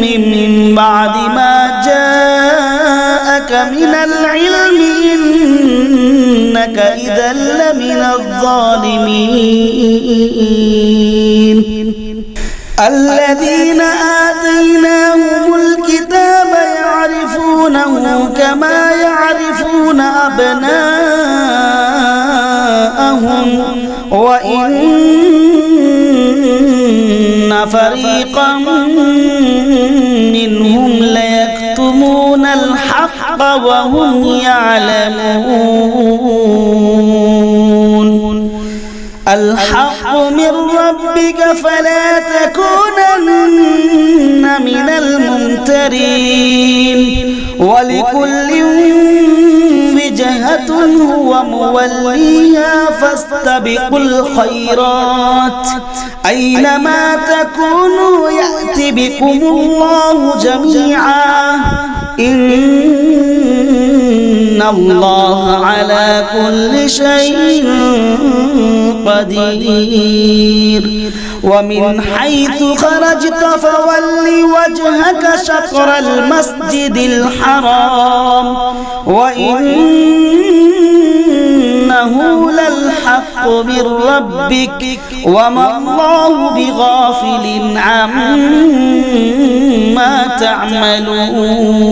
من بعد ما جاءك من العلم إنك إذا لمن الظالمين الذين آتيناهم الكتاب يعرفونه كما يعرفون أبناءهم وإن فريقا منهم ليكتمون الحق وهم يعلمون الحق من ربك فلا تكونن من الممترين ولكل وجهة هو موليها فاستبقوا الخيرات أينما تكونوا يأتي بكم الله جميعا إن الله على كل شيء قدير ومن حيث خرجت فول وجهك شطر المسجد الحرام وإنه للحق من ربك وما الله بغافل عما تعملون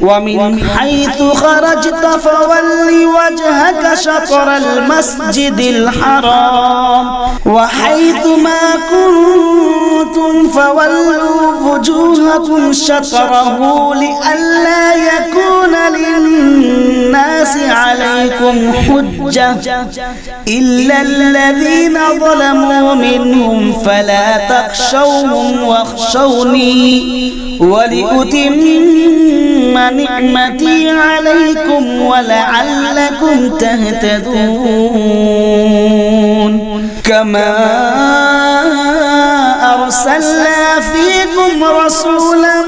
ومن حيث خرجت فول وجهك شطر المسجد الحرام وحيث ما كنتم فولوا وجوهكم شطره لئلا يكون للناس عليكم عليكم حجة إلا الذين ظلموا منهم فلا تخشوهم واخشوني ولأتم نعمتي عليكم ولعلكم تهتدون كما أرسلنا فيكم رسولا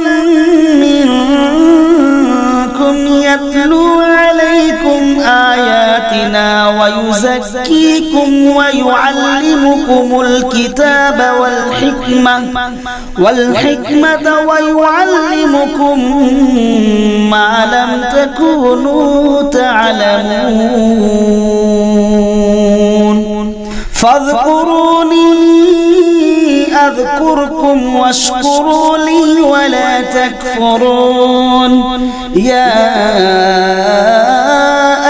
منكم يتلو عليكم آياتنا ويزكيكم ويعلمكم الكتاب والحكمة ويعلمكم ما لم تكونوا تعلمون فاذكروني أذكركم واشكروا لي ولا تكفرون يا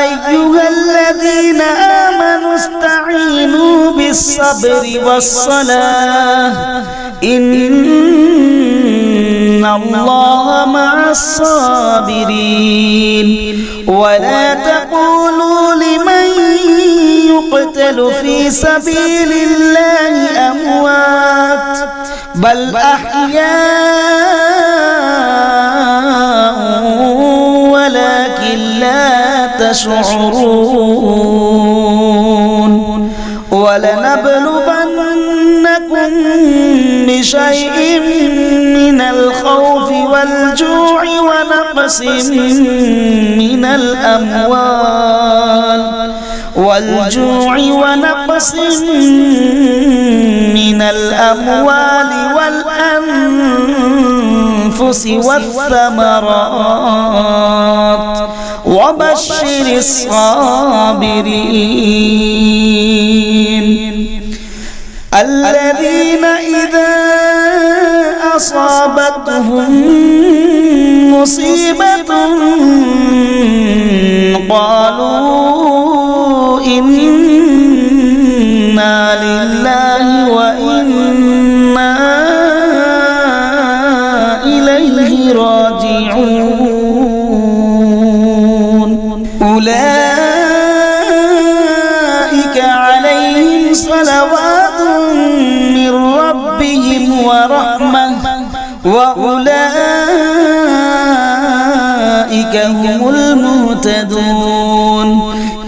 أيها الذين آمنوا استعينوا بالصبر والصلاة إن الله مع الصابرين ولا تقولوا لمن يقتل في سبيل الله أموات بل أحياء ولكن لا تشعرون ولنبلونكم بشيء من الخوف والجوع ونقص من الأموال والأنفس والثمرات وبشر الصابرين الذين إذا أصابتهم مصيبة قالوا إنا لله وإنا إليه راجعون أولئك عليهم صلوات من ربهم ورحمة وأولئك هم المهتدون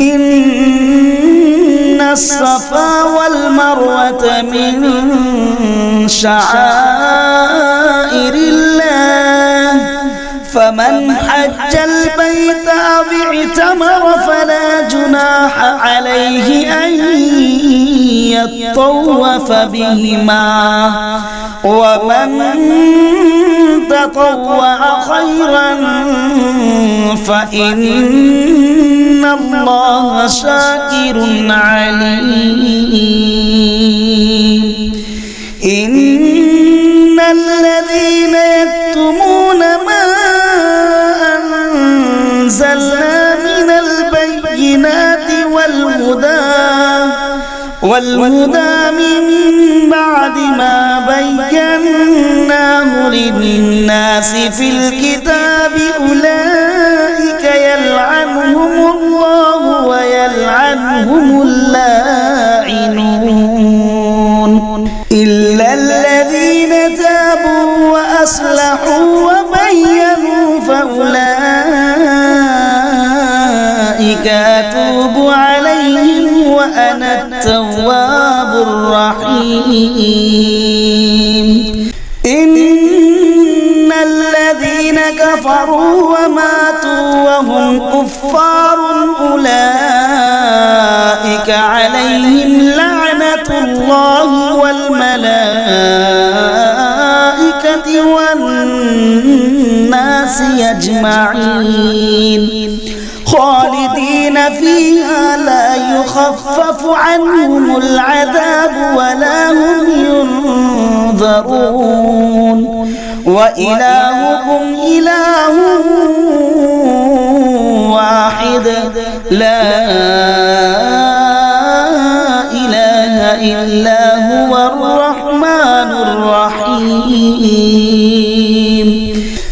إن الصفا والمروة من شعائر الله فمن حج البيت أو اعتمر فلا جناح عليه أن يطوف بهما ومن تطوع خيرا فإن الله شاكر عليم إن الذين يكتمون ما أنزلنا من البينات والهدى من بعد ما بيناه للناس في الكتاب أولئك يلعنهم الله ويلعنهم اللاعنون إلا الذين تابوا وأصلحوا وبينوا فأولئك أتوب عليهم وأنا التواب الرحيم إن الذين كفروا وماتوا وهم كفار أولئك عليهم لعنة الله والملائكة والناس أجمعين خالدين فيها لا يخفف عنهم العذاب ولا هم ينظرون وإلهكم إله واحد لا إله إلا هو الرحمن الرحيم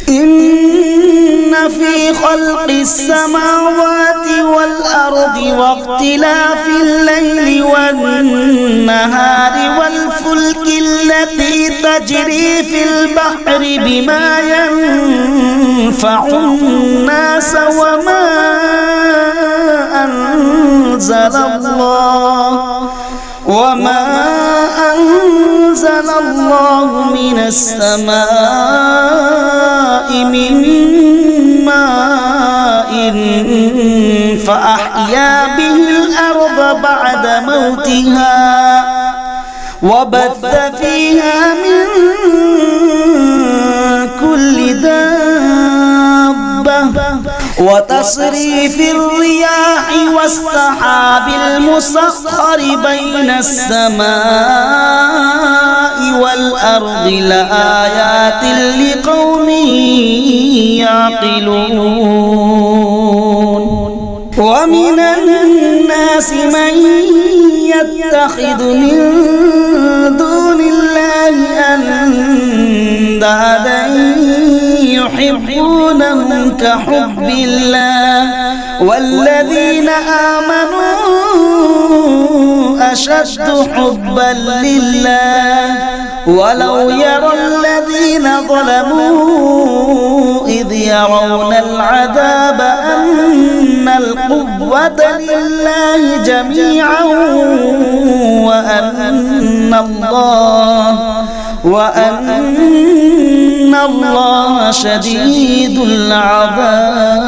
إن في خلق السماوات السماوات والأرض واختلاف الليل والنهار والفلك التي تجري في البحر بما ينفع الناس وما أنزل الله من السماء من ماء فأحيا به الأرض بعد موتها وبث فيها من كل دابة وتصريف الرياح والسحاب المسخر بين السماء والأرض لآيات لقوم يعقلون ومن الناس من يتخذ من دون الله أندادا يحبونهم كحب الله والذين آمنوا أشد حبا لله ولو يرى الذين ظلموا إذ يرون العذاب أن القوة لله جميعا وأن الله شديد العذاب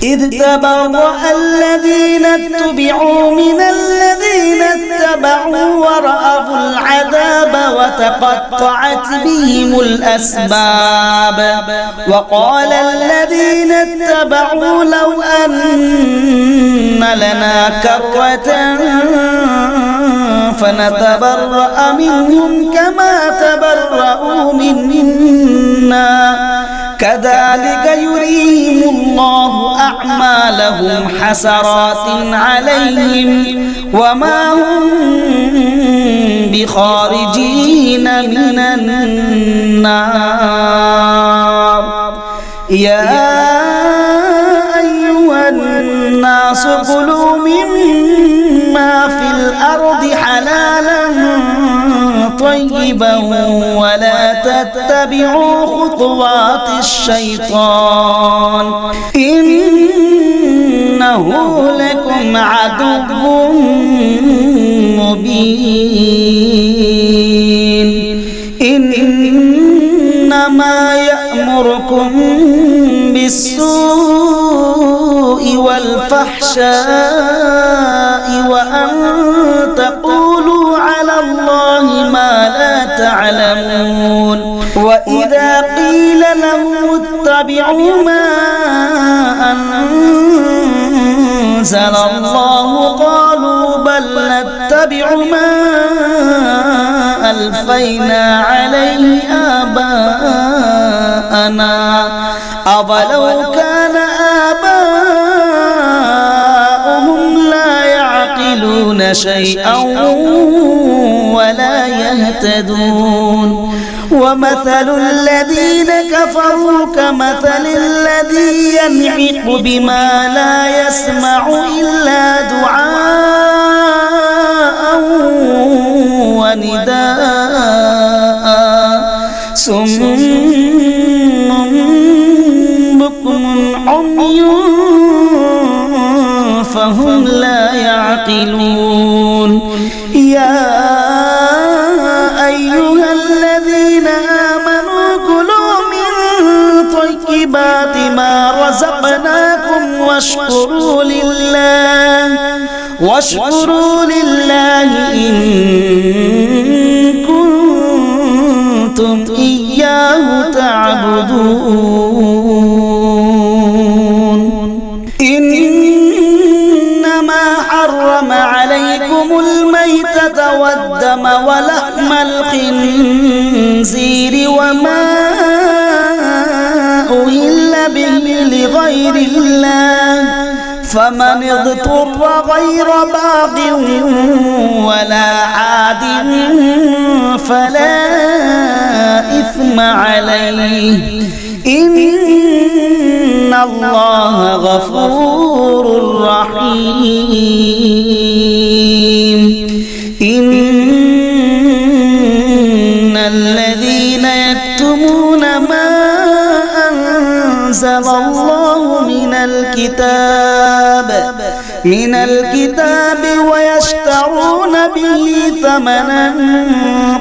إذ تبرأ الذين اتبعوا من الذين اتبعوا ورأوا العذاب وتقطعت بهم الأسباب وقال الذين اتبعوا لو أن لنا كرة فنتبرأ منهم كما تبرأوا منا كذلك يريهم الله أعمالهم حسرات عليهم وما هم بخارجين من النار يا أيها الناس كلوا مما في الأرض حلالا طيبا ولا تتبعوا خطوات الشيطان إنه لكم عدو مبين إنما يأمركم بالسوء والفحشاء وأن تقولوا على الله ما لا تعلمون وإذا قيل لهم اتبعوا ما أنزل الله قالوا بل نتبع ما ألفينا عليه آباءنا أولو كان آباؤهم لا يعقلون شيئا ولا يهتدون ومثل الذين كفروا كمثل الذي ينعق بما لا يسمع إلا دعاء ونداء صم بكم عمي فهم لا يعقلون يا أيها الذين آمنوا كلوا من طيبات ما رزقناكم واشكروا لله إن كنتم إياه تعبدون إنما حرم عليكم الميتة والدم ولحم الخنزير وما أهل به لغير الله فمن اضطر غير باغ ولا عاد فلا إثم عليه إن الله غفور رحيم إن الذين يكتمون ما أنزل الله من الكتاب ويشترون به ثمنا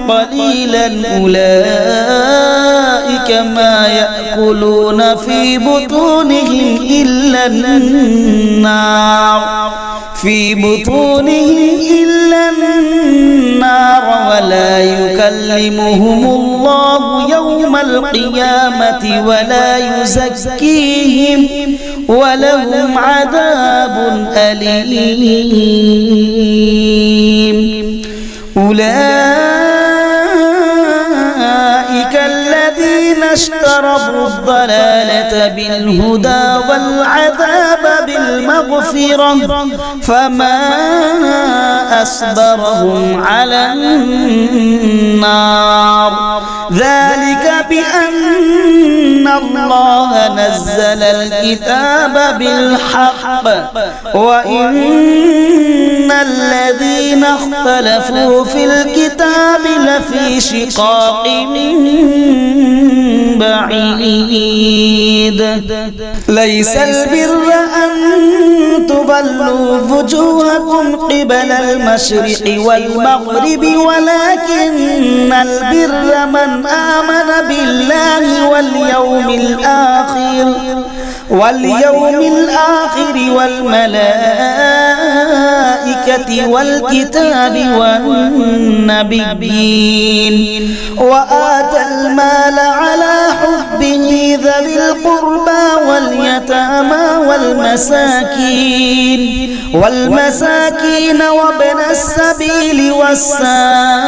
قليلا أولئك ما يأكلون في بطونهم إلا النار ولا يكلمهم الله يوم القيامة ولا يزكيهم ولهم عذاب أليم أولئك الذين اشتروا الضلالة بالهدى والعذاب بالمغفرة فما أصبرهم على النار ذلك بأن الله نزل الكتاب بالحق وإن الذين اختلفوا في الكتاب لفي شقاق بعيد ليس البر أن تولوا وجوهكم قبل المشرق والمغرب ولكن البر من آمن بالله واليوم الآخر والملائكة والكتاب والنبيين وآتى المال على حبه ذوي القربى واليتامى والمساكين وابن السبيل والسائلين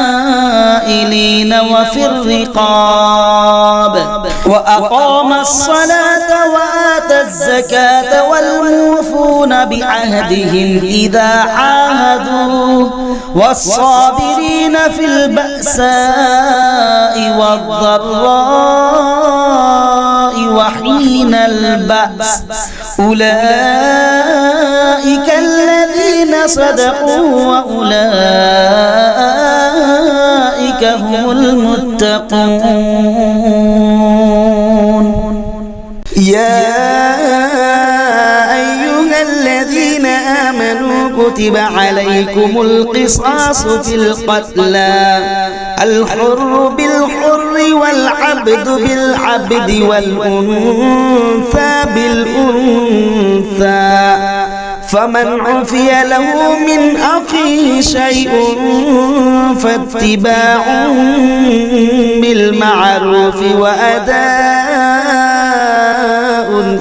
وفي الرقاب وأقام الصلاة وآتى الزكاة والموفون بعهدهم إذا عاهدوا والصابرين في البأساء والضراء وحين البأس أولئك الذين صدقوا وأولئك هم المتقون يا أيها الذين آمنوا كتب عليكم القصاص في القتلى الحر بالحر والعبد بالعبد والأنثى بالأنثى فمن عفي له من أخيه شيء فاتباع بالمعروف وأداء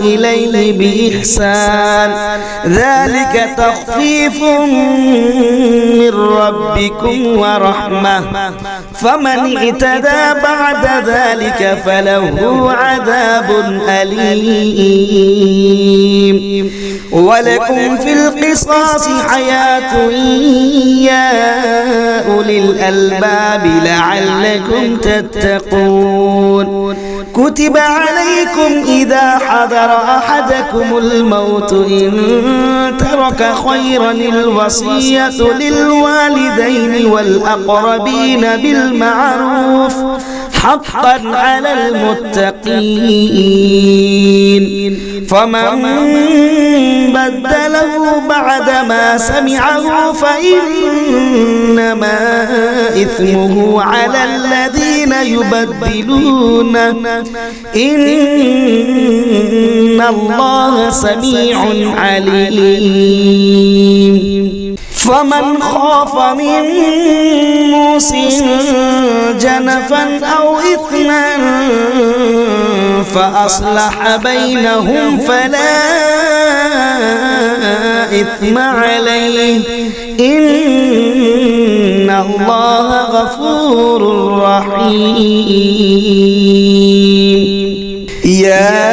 إليه بإحسان ذلك تخفيف من ربكم ورحمة فمن اعتدى بعد ذلك فله عذاب أليم ولكم في القصاص حياة يا أولي الألباب لعلكم تتقون كتب عليكم إذا حضر أحدكم الموت إن ترك خيرا الوصية للوالدين والأقربين بالمعروف حقا على المتقين فمن بدله بعدما سمعه فإنما إثمه على الذين يبدلون إن الله سميع عليم فمن خاف من موص جنفا أو إثما فأصلح بينهم فلا إثم عليه إن الله غفور رحيم يا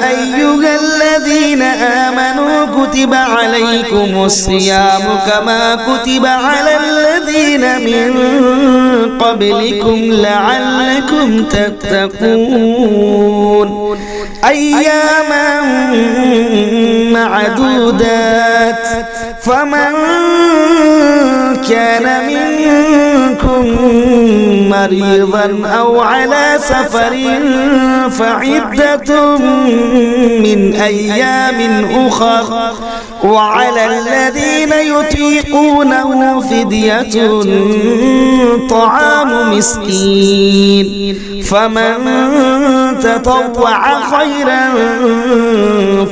أيها الذين آمنوا كتب عليكم الصيام كما كتب على الذين من قبلكم لعلكم تتقون أياما معدودات فمن كان منكم مريضا أو على سفر فعدة من أيام أخر وعلى الذين يطيقونه فدية طعام مسكين فمن تطوع خيرا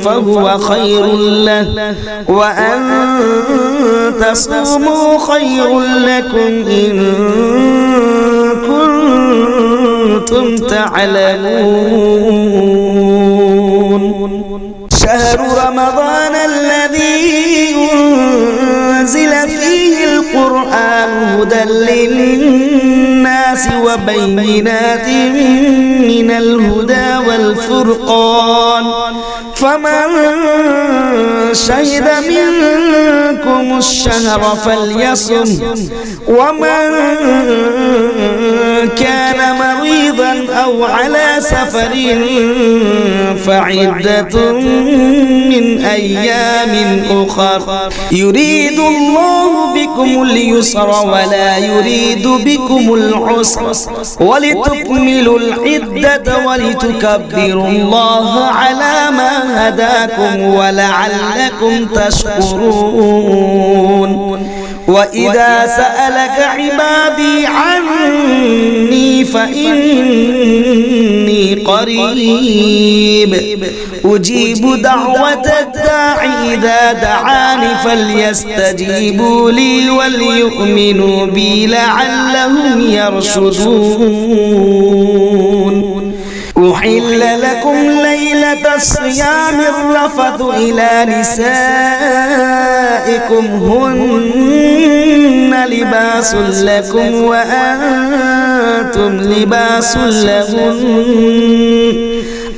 فهو خير له وأن تصوموا خير لكم إن كنتم تعلمون شهر رمضان الذي أنزل فيه القرآن هدى للناس وبينات من الهدى والفرقان فمن شهد منكم الشهر فليصم ومن كان مريضا أو على سفر فعدة من أيام أخر يريد الله بكم اليسر ولا يريد بكم العسر ولتكملوا العدة ولتكبروا الله على ما هداكم ولعلكم تشكرون وإذا سألك عبادي عني فإني قريب أجيب دعوة الداع إذا دعاني فليستجيبوا لي وليؤمنوا بي لعلهم يرشدون أحل لكم ليلة الصيام الرفث إلى نسائكم هن لباس لكم وأنتم لباس لهن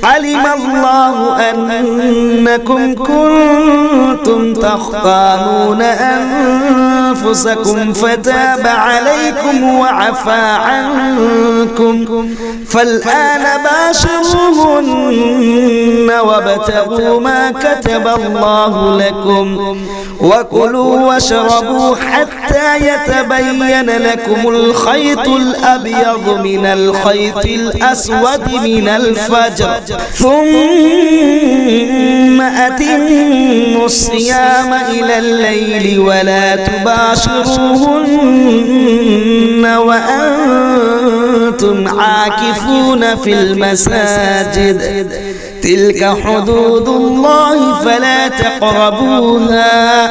علم الله أنكم كنتم تختانون أنفسكم فتاب عليكم وعفى عنكم فالآن باشروهن وابتغوا ما كتب الله لكم وكلوا واشربوا حتى يتبين لكم الخيط الأبيض من الخيط الأسود من الفجر ثم أتموا الصيام إلى الليل ولا تباشروهن وأنتم عاكفون في المساجد تلك حدود الله فلا تقربوها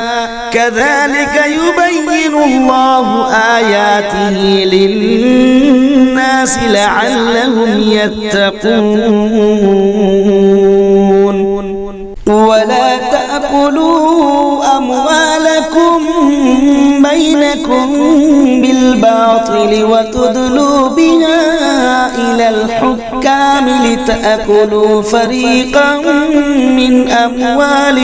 كذلك يبين الله آياته للناس لعلهم يتقون ولا تأكلوا أموالكم بينكم بالباطل وتدلوا بها إلى الحكام لتأكلوا فريقا من أموال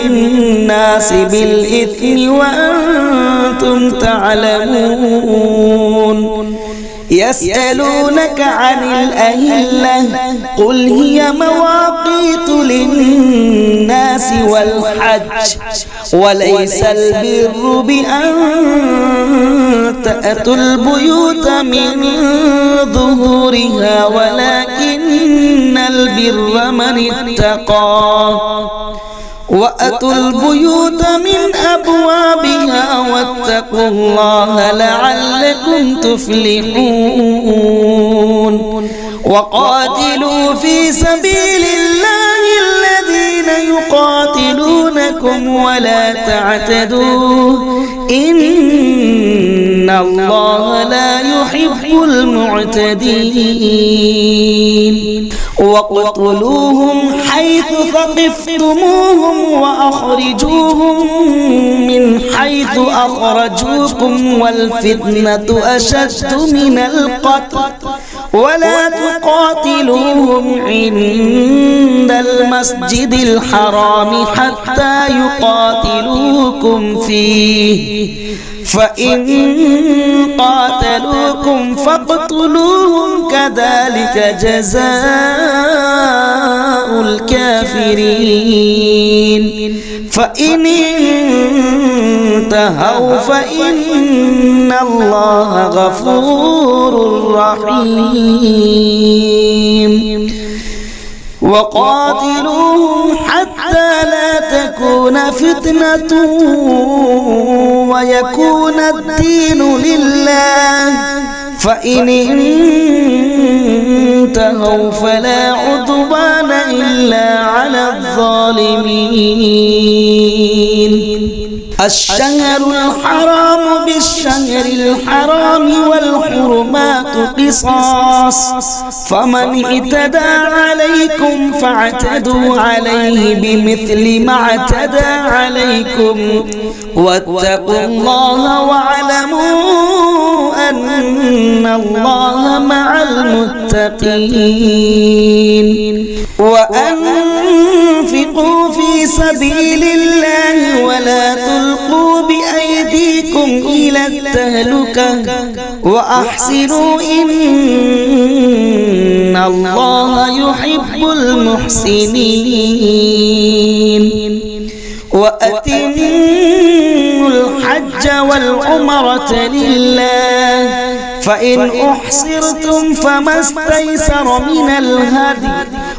الناس بالإثم وأنتم تعلمون يسألونك عن الأهلة قل هي مواقيت للناس والحج وليس البر بأن تأتوا البيوت من ظهورها ولكن البر من اتقى وأتوا البيوت من أبوابها واتقوا الله لعلكم تفلحون وقاتلوا في سبيل الله الذين يقاتلونكم ولا تعتدوا إن الله لا يحب المعتدين وقتلوهم حيث ثقفتموهم وأخرجوهم من حيث أخرجوكم والفتنة أشد من القتل ولا تقاتلوهم عند المسجد الحرام حتى يقاتلوكم فيه فإن قاتلوكم فاقتلوهم كذلك جزاء الكافرين فإن انتهوا فإن الله غفور رحيم وقاتلوهم حتى لا تكون فتنة ويكون الدين لله فإن انتهوا فلا عدوان إلا على الظالمين الشهر الحرام بالشهر الحرام والحرمات قصاص فمن اعتدى عليكم فاعتدوا عليه بمثل ما اعتدى عليكم واتقوا الله واعلموا أن الله مع المتقين وأنفقوا في سبيل الله ولا تلقوا بأيديكم إلى التهلكة وأحسنوا إن الله يحب المحسنين وأتموا الحج والعمرة لله فإن أحصرتم فما استيسر من الهدي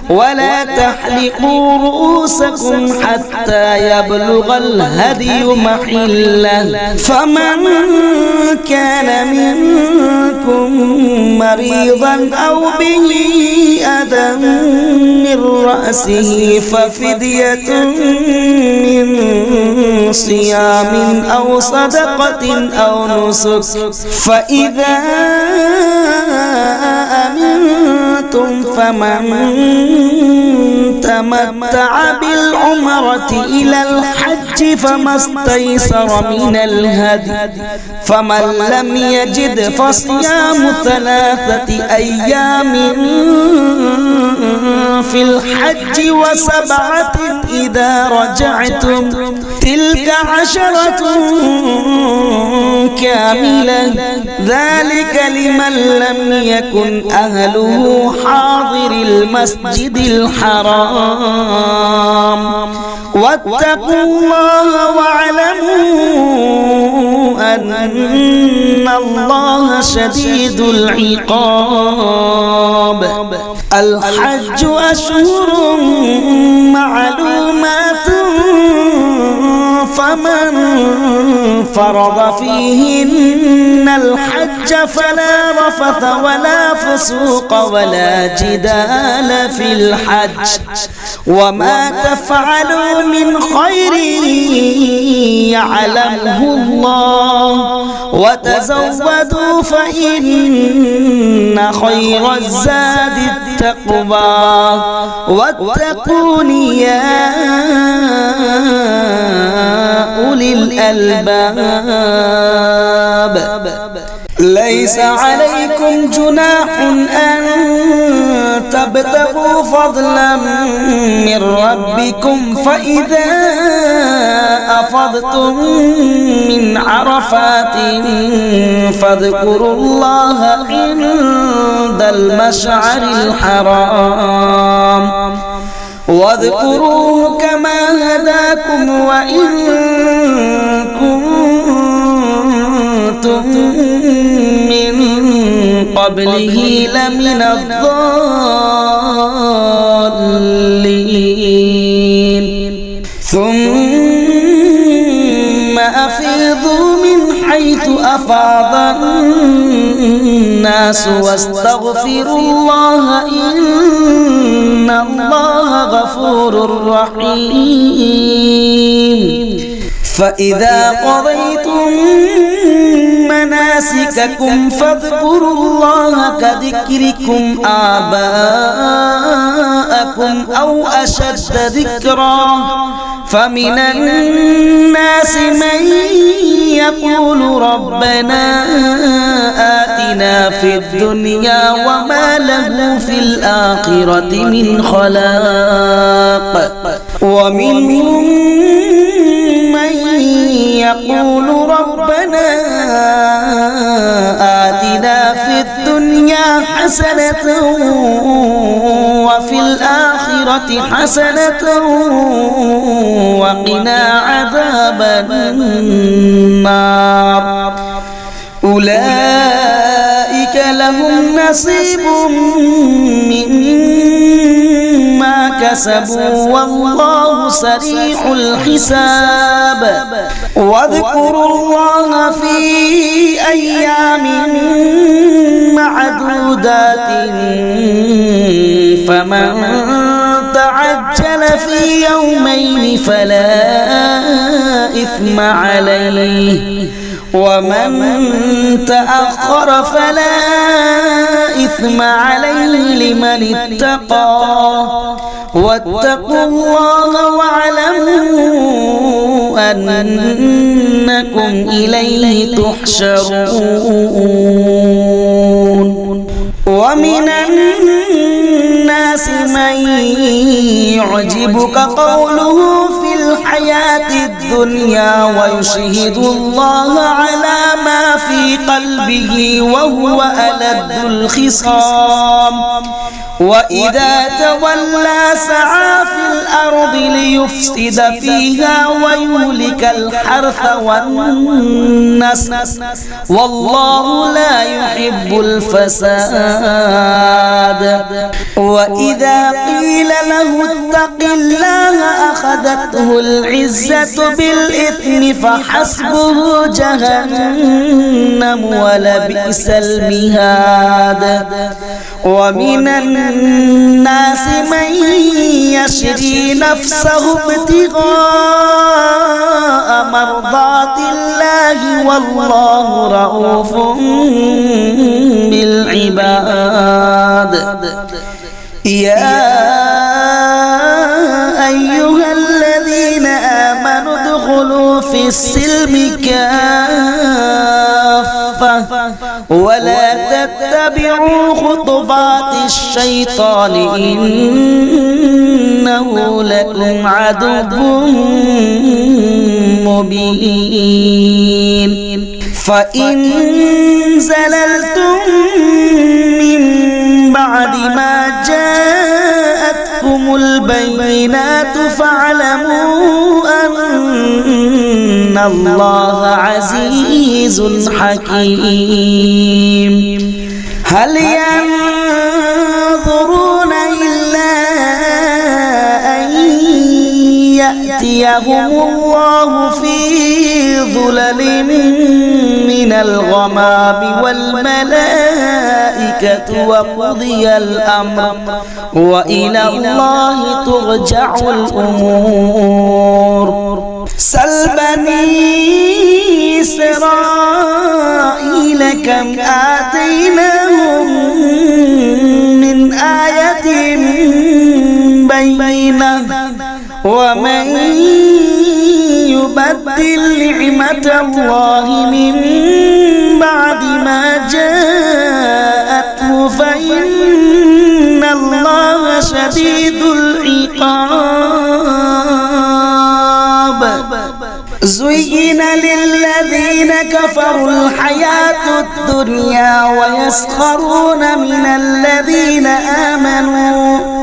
ولا تحلقوا رؤوسكم حتى يبلغ الهدي محله فمن كان منكم مريضا أو به أذى من رأسه ففدية من صيام أو صدقة أو نسك فإذا أمنتم فمن تمتع بالعمرة إلى الحج فما استيسر من الهدي فمن لم يجد فصيام 3 أيام في الحج و7 إذا رجعتم تلك 10 كاملة ذلك لمن لم يكن أهله حاضر المسجد الحرام واتقوا الله واعلموا أن الله شديد العقاب الحج أشهر معلومات فمن فرض فيهن الحج فلا رفث ولا فسوق ولا جدال في الحج وما تفعلوا من خير يعلمه الله وتزودوا فإن خير الزاد التقوى واتقون يا أولي الألباب ليس عليكم جناح أن تبتغوا فضلا من ربكم فإذا أفضتم من عرفات فاذكروا الله عند المشعر الحرام واذكروه كما هداكم وإن كنتم من قبله لمن الضالين ثم أفيضوا من حيث أفاض الناس واستغفروا الله إن الله غفور رحيم فإذا قضيتم مناسككم فاذكروا الله كذكركم آباءكم أو أشد ذكرا فمن الناس من يقول ربنا آتنا في الدنيا وما له في الآخرة من خلاق ومنهم من يقول ربنا آتنا في الدنيا حسنة وفي الآخرة حسنة وقنا عذاب النار أولئك لهم نصيب مما كسبوا والله سريع الحساب واذكروا الله في أيام معدودات فمن تعجل في يومين فلا إثم عليه ومن تأخر فلا إثم عليه لمن اتقى واتقوا الله واعلموا أنكم إليه تحشرون ومن الناس من يعجبك قوله في الحياة الدنيا ويشهد الله على ما في قلبه وهو ألد الخصام وإذا تولى سعى في الأرض ليفسد فيها ويهلك الحرث والنسل والله لا يحب الفساد وإذا قيل له اتق الله أخذته العزة بالإثم فحسبه جهنم ولبئس المهاد ومن الناس من يشري نفسه ابتغاء مرضات الله والله رؤوف بالعباد يا أيها الذين آمنوا ادخلوا في السلم كافة ولا تتبعوا خطوات الشيطان إنه لكم عدو مبين فإن زللتم من بعد ما جاءتكم البينات فاعلموا أن الله عزيز حكيم هل ينظرون إلا أن يأتيهم الله في ظلل من الغمام والملائكة وقضي الأمر وإلى الله ترجع الأمور سل بني إسرائيل كم آتيناهم من آية بينة ومن يبدل نعمة الله من بعد ما جاءته فإن الله شديد العقاب زين للذين كفروا الحياة الدنيا ويسخرون من الذين آمنوا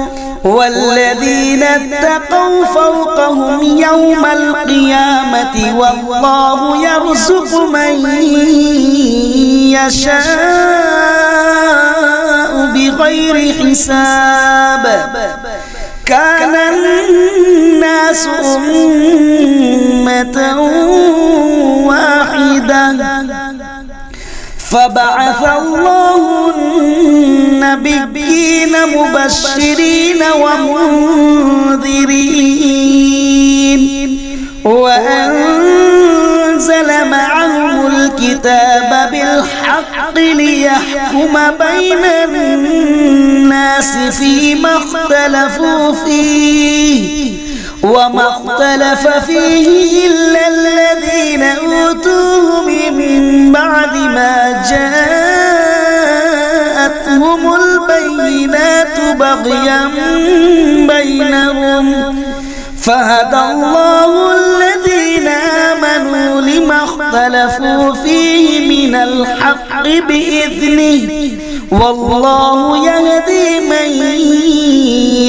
والذين اتقوا فوقهم يوم القيامة والله يرزق من يشاء بغير حساب كان الناس أمة واحدة فبعث الله النبيين مبشرين ومنذرين وأنزل معهم الكتاب بالحق ليحكم بين الناس فيما اختلفوا فيه وما اختلف فيه إلا الذين أوتوه من بعد ما جاءتهم البينات بغيا بينهم فهدى الله الذين آمنوا لما اختلفوا فيه من الحق بإذنه والله يهدي من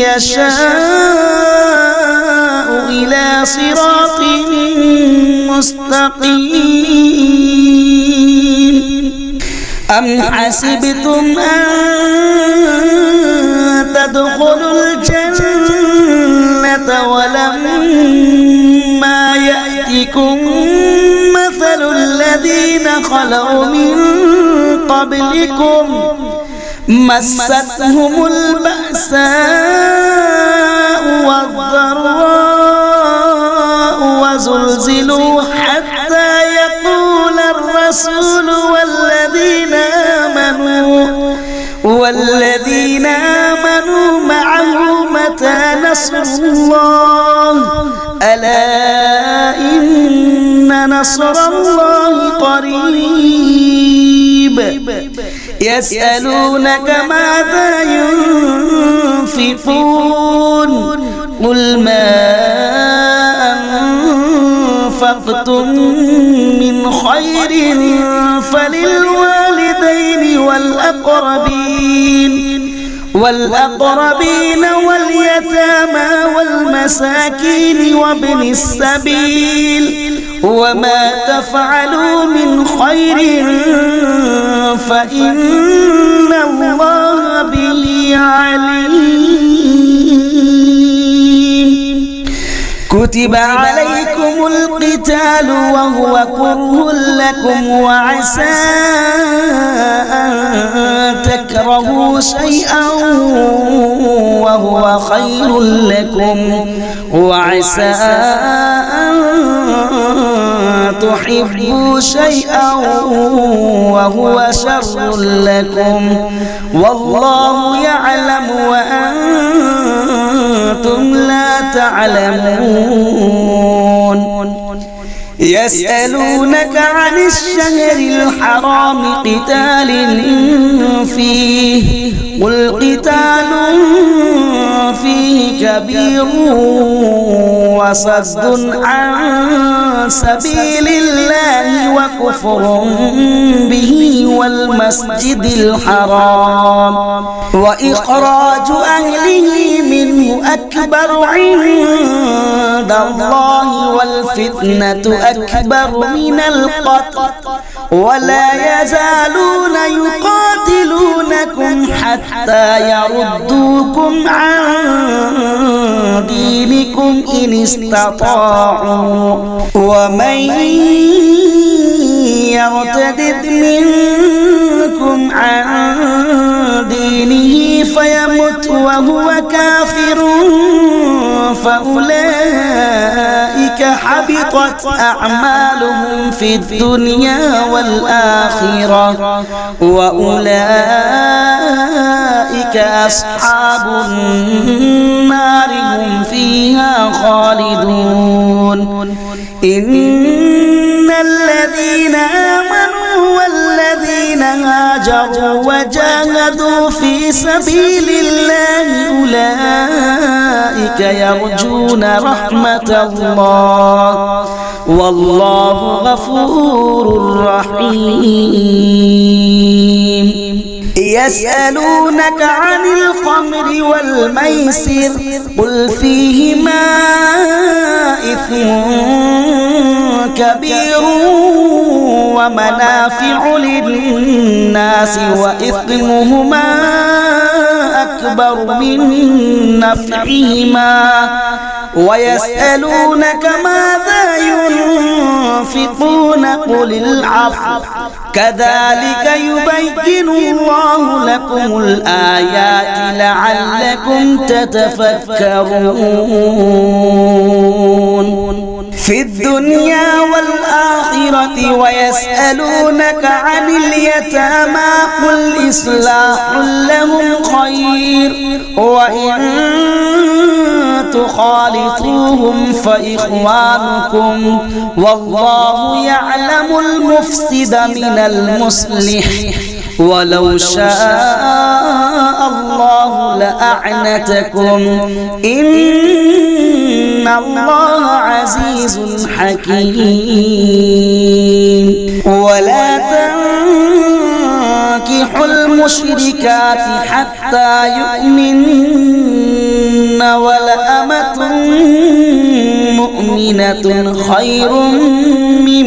يشاء إلى صراط مستقيم أم حسبتم أن تدخلوا الجنة ولما يأتكم مثل الذين خلوا من قبلكم مستهم البأساء والضراء وزلزلوا حتى يقول الرسول والذين آمنوا معه متى نصر الله ألا إن نصر الله قريب يسألونك ماذا ينفقون قل ما أنفقتم من خير فللوالدين والأقربين واليتامى والمساكين وابن السبيل وما تفعلوا من خير فإن الله به عليم كتب عليكم القتال وهو كره لكم وعسى أن تكرهوا شيئا وهو خير لكم وعسى أن تحبوا شيئا وهو شر لكم والله يعلم وأنتم لا تعلمون يسألونك عن الشهر الحرام قتال فيه قل قتال فيه كبير وصد عن سبيل الله وكفر به والمسجد الحرام وإخراج أهله منه أكبر عند الله والفتنة أكبر من القتل ولا يزالون يقاتلونكم حتى يردوكم عن دينكم إن استطاعوا ومن يرتد منكم عن دينه فيمت وهو كافر فأولئك حبطت أعمالهم في الدنيا والآخرة وأولئك أصحاب النار هم فيها خالدون إن الذين آمنوا والذين هاجروا وجاهدوا في سبيل الله أولئك يرجون رحمة الله والله غفور رحيم يسألونك عن الخمر والميسر قل فيهما إثم كبير ومنافع للناس وإثمهما أكبر من نفعهما ويسألونك ماذا ينفقون قل العفو كذلك يبين الله لكم الآيات لعلكم تتفكرون في الدنيا والآخرة ويسألونك عن اليتامى قل إصلاح لهم خير وإن تخالطوهم فإخوانكم والله يعلم المفسد من المصلح ولو شاء الله لأعنتكم إن الله عزيز حكيم ولا تنكحوا المشركات حتى يؤمنن ولأمة مؤمنة خير من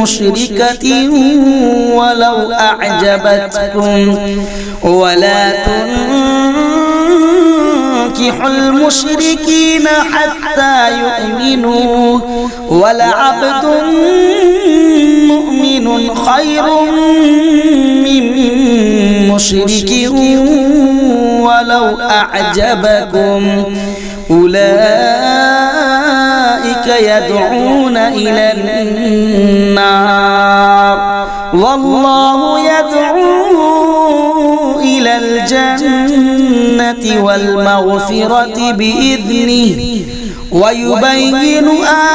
مشركة ولو أعجبتكم ولا تنكحوا المشركين حتى يؤمنوا ولعبد مؤمن خير من مشرك ولو أعجبكم أولئك يدعون إلى النار والله يدعو إلى الجنة والمغفرة بإذنه ويبين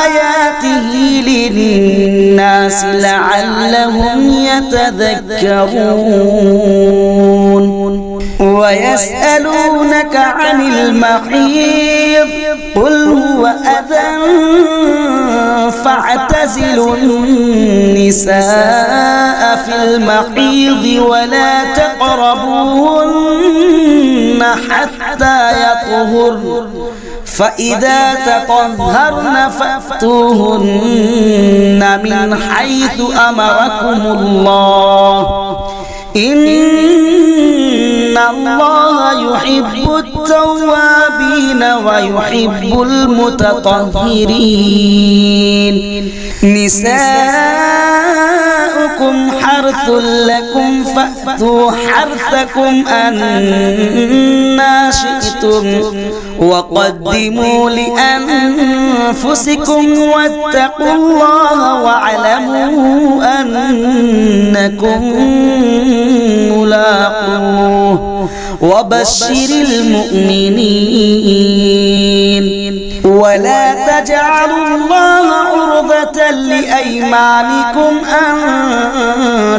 آياته للناس لعلهم يتذكرون ويسألونك عن المحيض قل هو أذى فاعتزلوا النساء في المحيض ولا تقربوهن حتى يطهرن فإذا تطهرن فأتوهن من حيث أمركم الله إن الله يحب التوابين ويحب المتطهرين نساؤكم حرث لكم فأتوا حرثكم أنى شئتم وقدموا لأنفسكم واتقوا الله واعلموا أنكم ملاقوه وبشر المؤمنين ولا تجعلوا الله عرضة لأيمانكم أن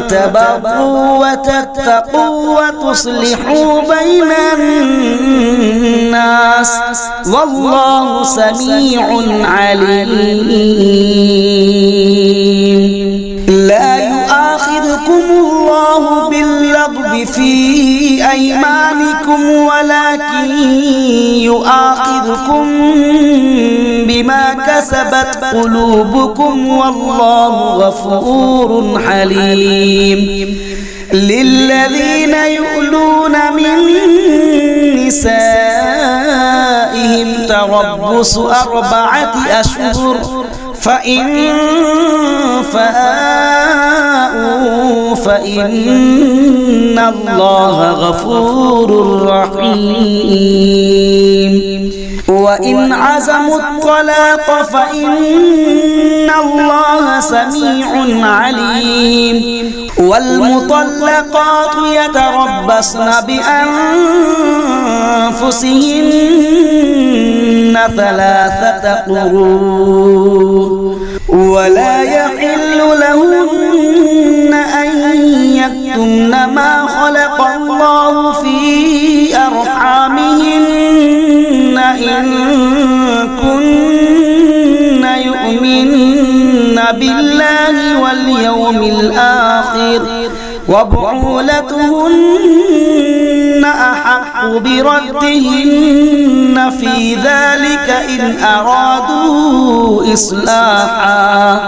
تبروا وتتقوا وتصلحوا بين الناس والله سميع عليم لا يؤاخذكم الله باللغو في أيمانكم ولكن يؤاخذكم بما كسبت قلوبكم والله غفور حليم للذين يؤلون من نسائهم تربص 4 أشهر فإن فاءوا فإن الله غفور رحيم وإن عزموا الطلاق فإن الله سميع عليم والمطلقات يتربصن بأنفسهن 3 قروء ولا يحل لهن أن يكتمن ما خلق الله في أرحامهن إن كن يؤمن بالله واليوم الآخر وبعولتهن أحق بردهن في ذلك إن أرادوا إصلاحا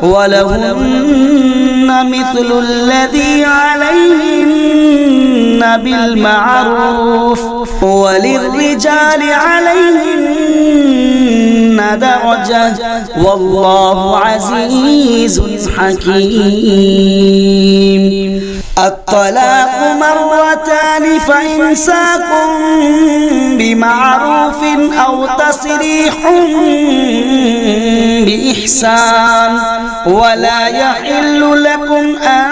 ولهن مثل الذي عليهن بالمعروف وللرجال عليهن درجة والله عزيز حكيم الطلاق 2 فإمساك بمعروف أو تسريح بإحسان ولا يحل لكم أن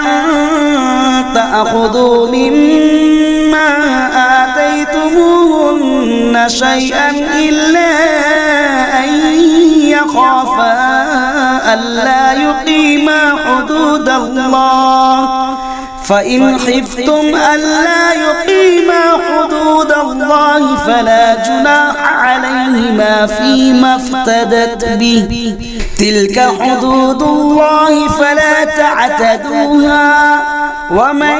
تأخذوا مما آتيتموهن شيئا إلا أن يخافا ألا يقيما حدود الله فإن خفتم ألا يقيما حدود الله فلا جناح عليهما فيما افتدت به تلك حدود الله فلا تعتدوها ومن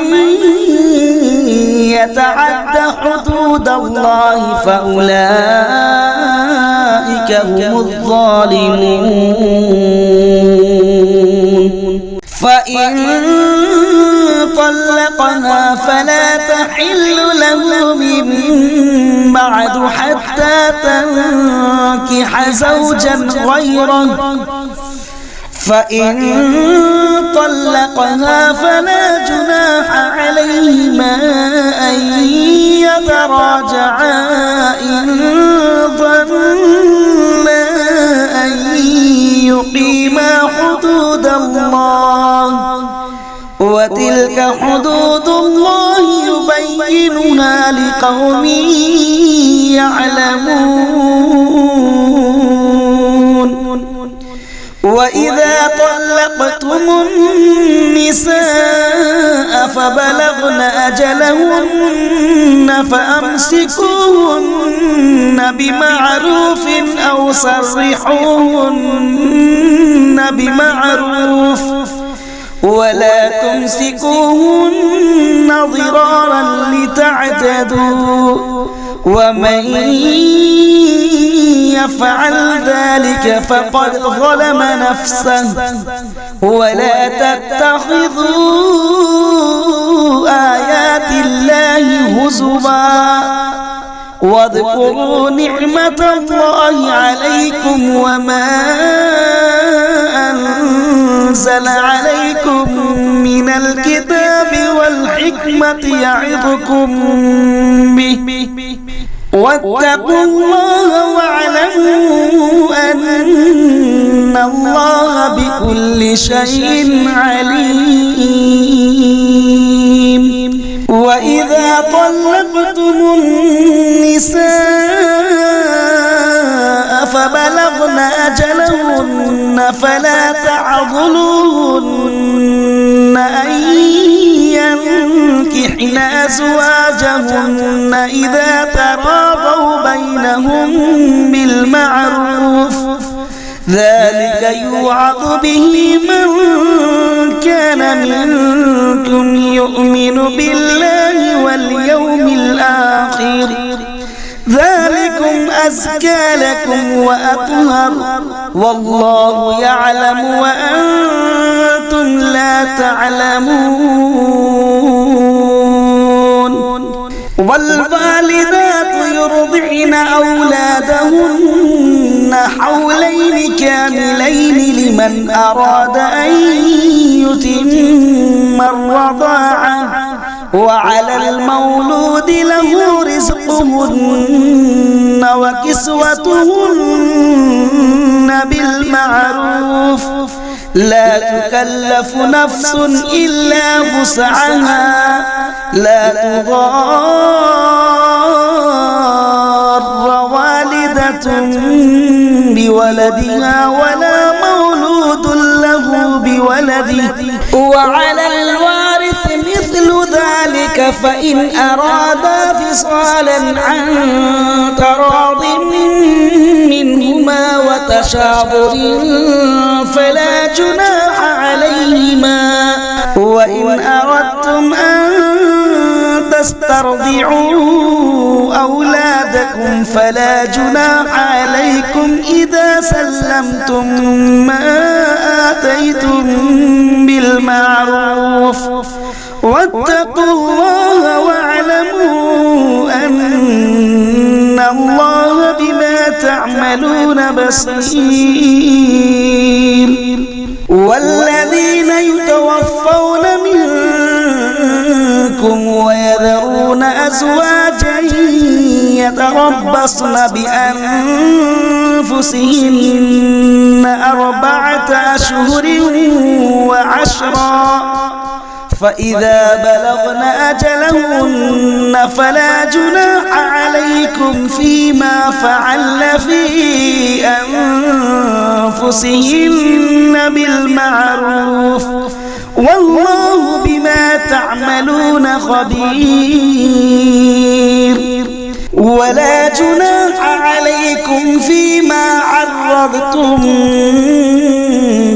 يتعد حدود الله فأولئك هم الظالمون فإن طلقها فلا تحل له من بعد حتى تنكح زوجا غيره فإن طلقها فلا جناح عليهما أن يتراجعا إن ظنا أن يقيما حدود الله وتلك حدود الله يبينها لقوم يعلمون وإذا طلقتم النساء فبلغن أجلهن فأمسكوهن بمعروف أو سرحوهن بمعروف ولا تمسكوهن ضرارا لتعتدوا ومن يفعل ذلك فقد ظلم نفسه ولا تتخذوا آيات الله هزوا واذكروا نعمة الله عليكم وما أنزل عليكم من الكتاب والحكمة يعظكم به واتقوا الله واعلموا أن الله بكل شيء عليم وإذا طلقتم النساء فبلغن أجلهن فلا تعضلوهن أن ينكحن أزواجهن إذا تراضوا بينهم بالمعروف ذلك يوعظ به من كان منكم يؤمن بالله واليوم الآخر ذلكم أزكى لكم وأطهر والله يعلم وأنتم لا تعلمون والوالدات يرضعن أولادهن حولين كاملين لمن أراد أن يتم الرضاعة وعلى المولود له رزقهن وكسوتهن بالمعروف لا تكلف نفس إلا وسعها لا تضار والدة بولدها ولا مولود له بولده وعلى الوارث مثل ذلك فإن أرادا فصالا عن تراض منهما وتشاور فلا جناح عليهما وإن أردتم أن تسترضعوا أولادكم فلا جناح عليكم إذا سلمتم ما آتيتم بالمعروف واتقوا الله واعلموا أن الله بما تعملون بصير والذين يتوفون منكم ويذرون أزواجا يتربصن بأنفسهن 4 أشهر و10 فإذا بلغن أجلهن فلا جناح عليكم فيما فعلن في أنفسهن بالمعروف والله بما تعملون خبير ولا جناح عليكم فيما عرضتم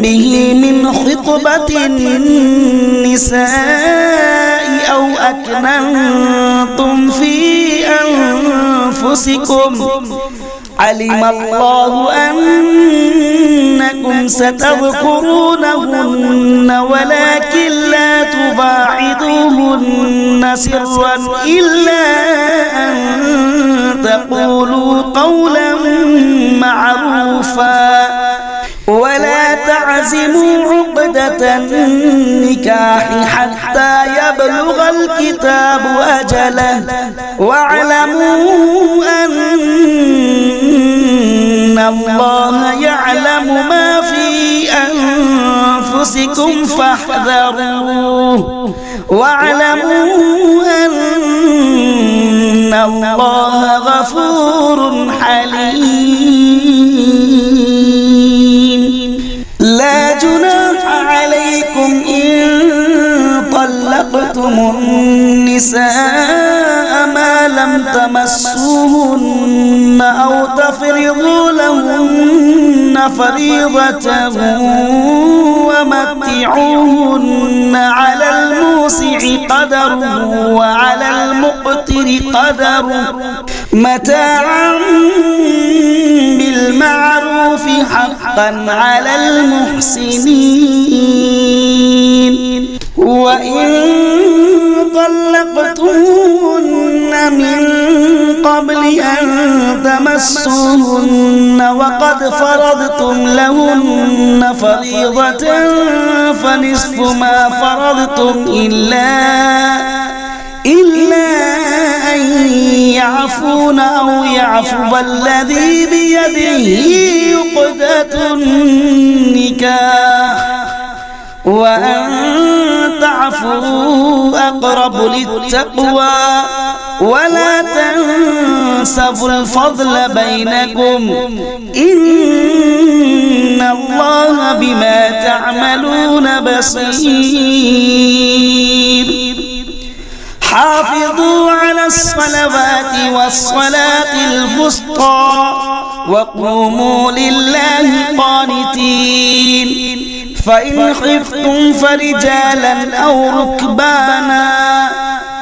به من خطبة النساء أو أكننتم في أنفسكم علم الله أنكم ستذكرونهن ولكن لا تباعدوهن سرا إلا أن تقولوا قولا معروفا ولا تعزموا عقدة النكاح حتى يبلغ الكتاب أجله واعلموا أن الله يعلم ما في أنفسكم فاحذروه واعلموا أن الله غفور حليم لا جناح عليكم إن طلقتم النساء ما لم تمسوهن أو تفرضوا لهن فريضة ومتعوهن على الموسع قدره وعلى المقتر قدره متاعا بالمعروف حقا على المحسنين وإن طلقتموهن من قبل أن تمسوهن وقد فرضتم لهن فريضة فنصف ما فرضتم إلا أن يعفون أو يعفو الذي بيده عقدة النكاح وأن تعفوا أقرب للتقوى ولا تنسوا الفضل بينكم إن الله بما تعملون بصير حافظوا على الصلوات والصلاة الوسطى وقوموا لله قانتين فإن خفتم فرجالا أو ركبانا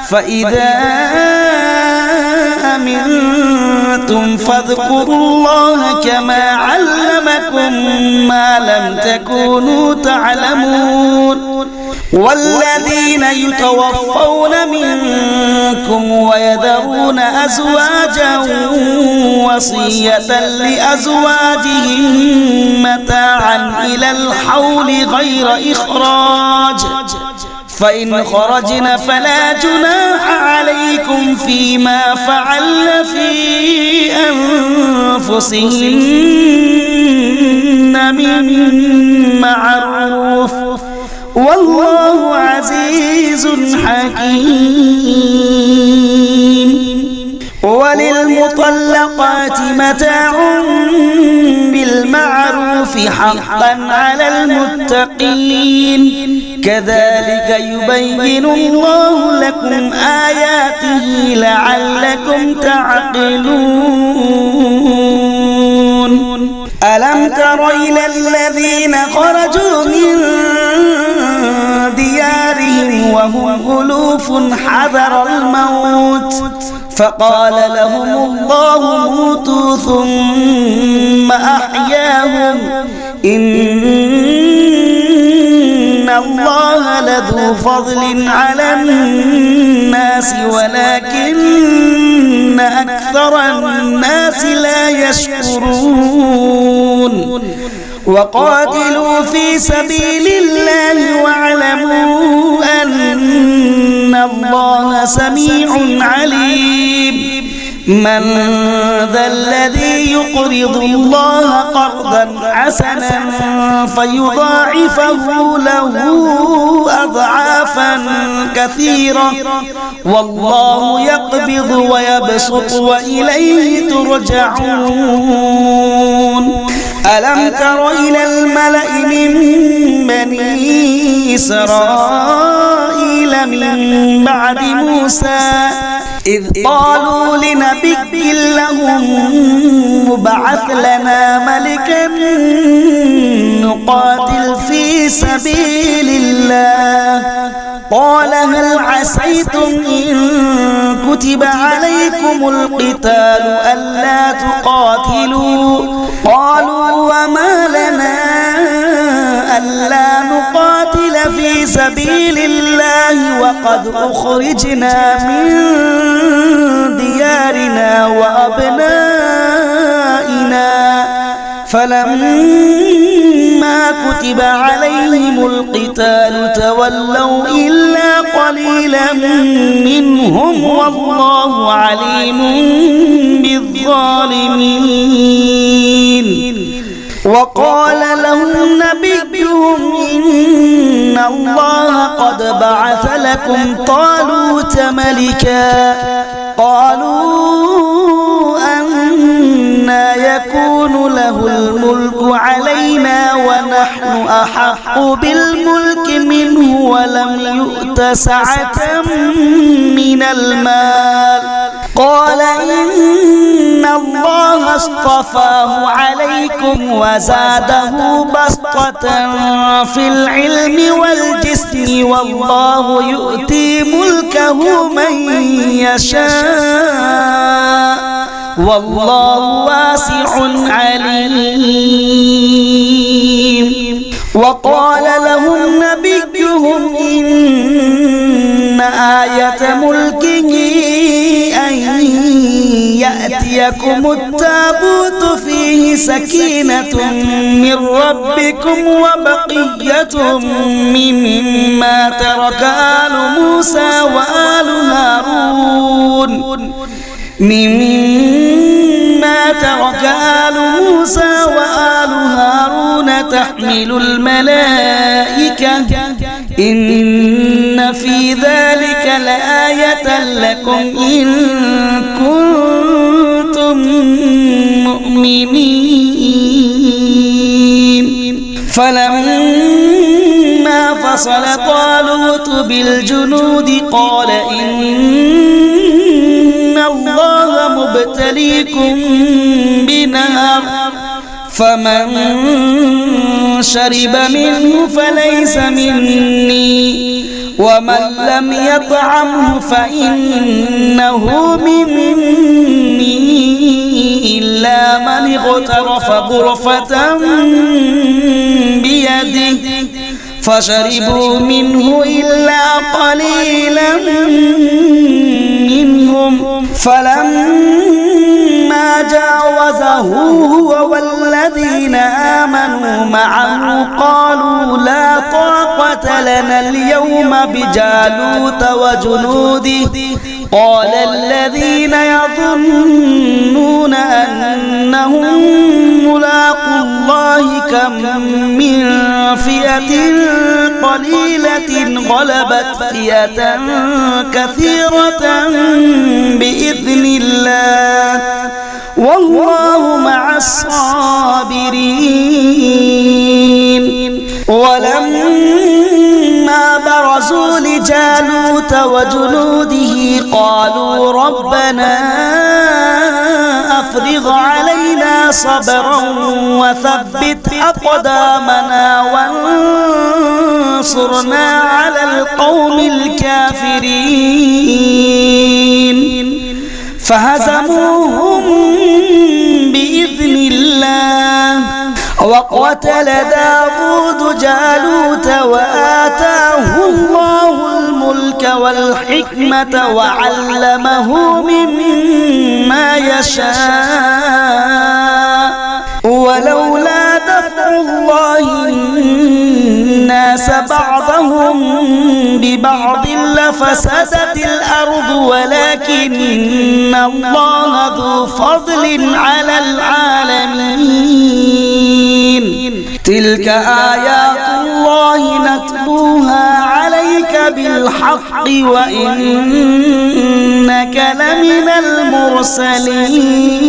فإذا أمنتم فاذكروا الله كما علمكم ما لم تكونوا تعلمون والذين يتوفون منكم ويذرون أزواجا وصية لأزواجهم متاعا إلى الحول غير إخراج فإن خرجن فلا جناح عليكم فيما فعلن في أنفسهن من معروف والله عزيز حكيم وللمطلقات متاع بالمعروف حقا على المتقين كذلك يبين الله لكم آياته لعلكم تعقلون ألم تر إلى الذين خرجوا من ديارهم وهم ألوف حذر الموت فقال لهم الله موتوا ثم أحياهم إن الله لذو فضل على الناس ولكن أكثر الناس لا يشكرون وقاتلوا في سبيل الله واعلموا أن الله سميع عليم من ذا الذي يقرض الله قرضا حسنا فيضاعفه له أضعافا كثيرة والله يقبض ويبسط وإليه ترجعون ألم تر إلى الملأ من بني إسرائيل من بعد موسى إذ قالوا لنبي لهم ابعث لنا ملكا نقاتل في سبيل الله قال هل عسيتم إن كتب عليكم القتال ألا تقاتلوا قالوا وما لنا ألا نقاتل في سبيل الله وقد أخرجنا من ديارنا وأبنائنا فلما كتب عليهم القتال تولوا إلا قليلا منهم والله عليم بالظالمين وقال لهم نبيهم إن الله قد بعث لكم طالوت ملكا قالوا أنى يكون له الملك علينا ونحن أحق بالملك منه ولم يؤت سعة من المال قال إن الله اصطفاه عليكم وزاده بسطة في العلم والجسم والله يؤتي ملكه من يشاء والله واسع عليم وقال لهم نبيهم إن آية ملكه أن يأتيكم التابوت فيه سكينة من ربكم وبقية مما ترك آل موسى وآل هارون تحمل الملائكة إن في ذلك لآية لكم إن كنتم مؤمنين فلما فصل طالوت بالجنود قال إن الله مبتليكم بنهر فمن شرب منه فليس مني ومن لم يطعمه فإنه مني إلا من اغترف غرفة بيده فشربوا منه إلا قليلا منهم فلما جاوزه هو والذين آمنوا معه قالوا لا طاقة لنا اليوم بجالوت وجنوده قال الذين يظنون أنهم ملاقو الله كم من فئة قليلة غلبت فئة كثيرة بإذن الله والله مع الصابرين ولما برزوا لجالوت وجنوده قالوا ربنا أفرغ علينا صبرا وثبت أقدامنا وانصرنا على القوم الكافرين فهزموهم بإذن الله وقتل داود جالوت وآتاه الله الملك والحكمة وعلمه مما يشاء ولولا دفع الله الناس بعضهم ببعض لفسدت الأرض ولكن الله ذو فضل على العالمين تلك آيات الله نتلوها عليك بالحق وإنك لمن المرسلين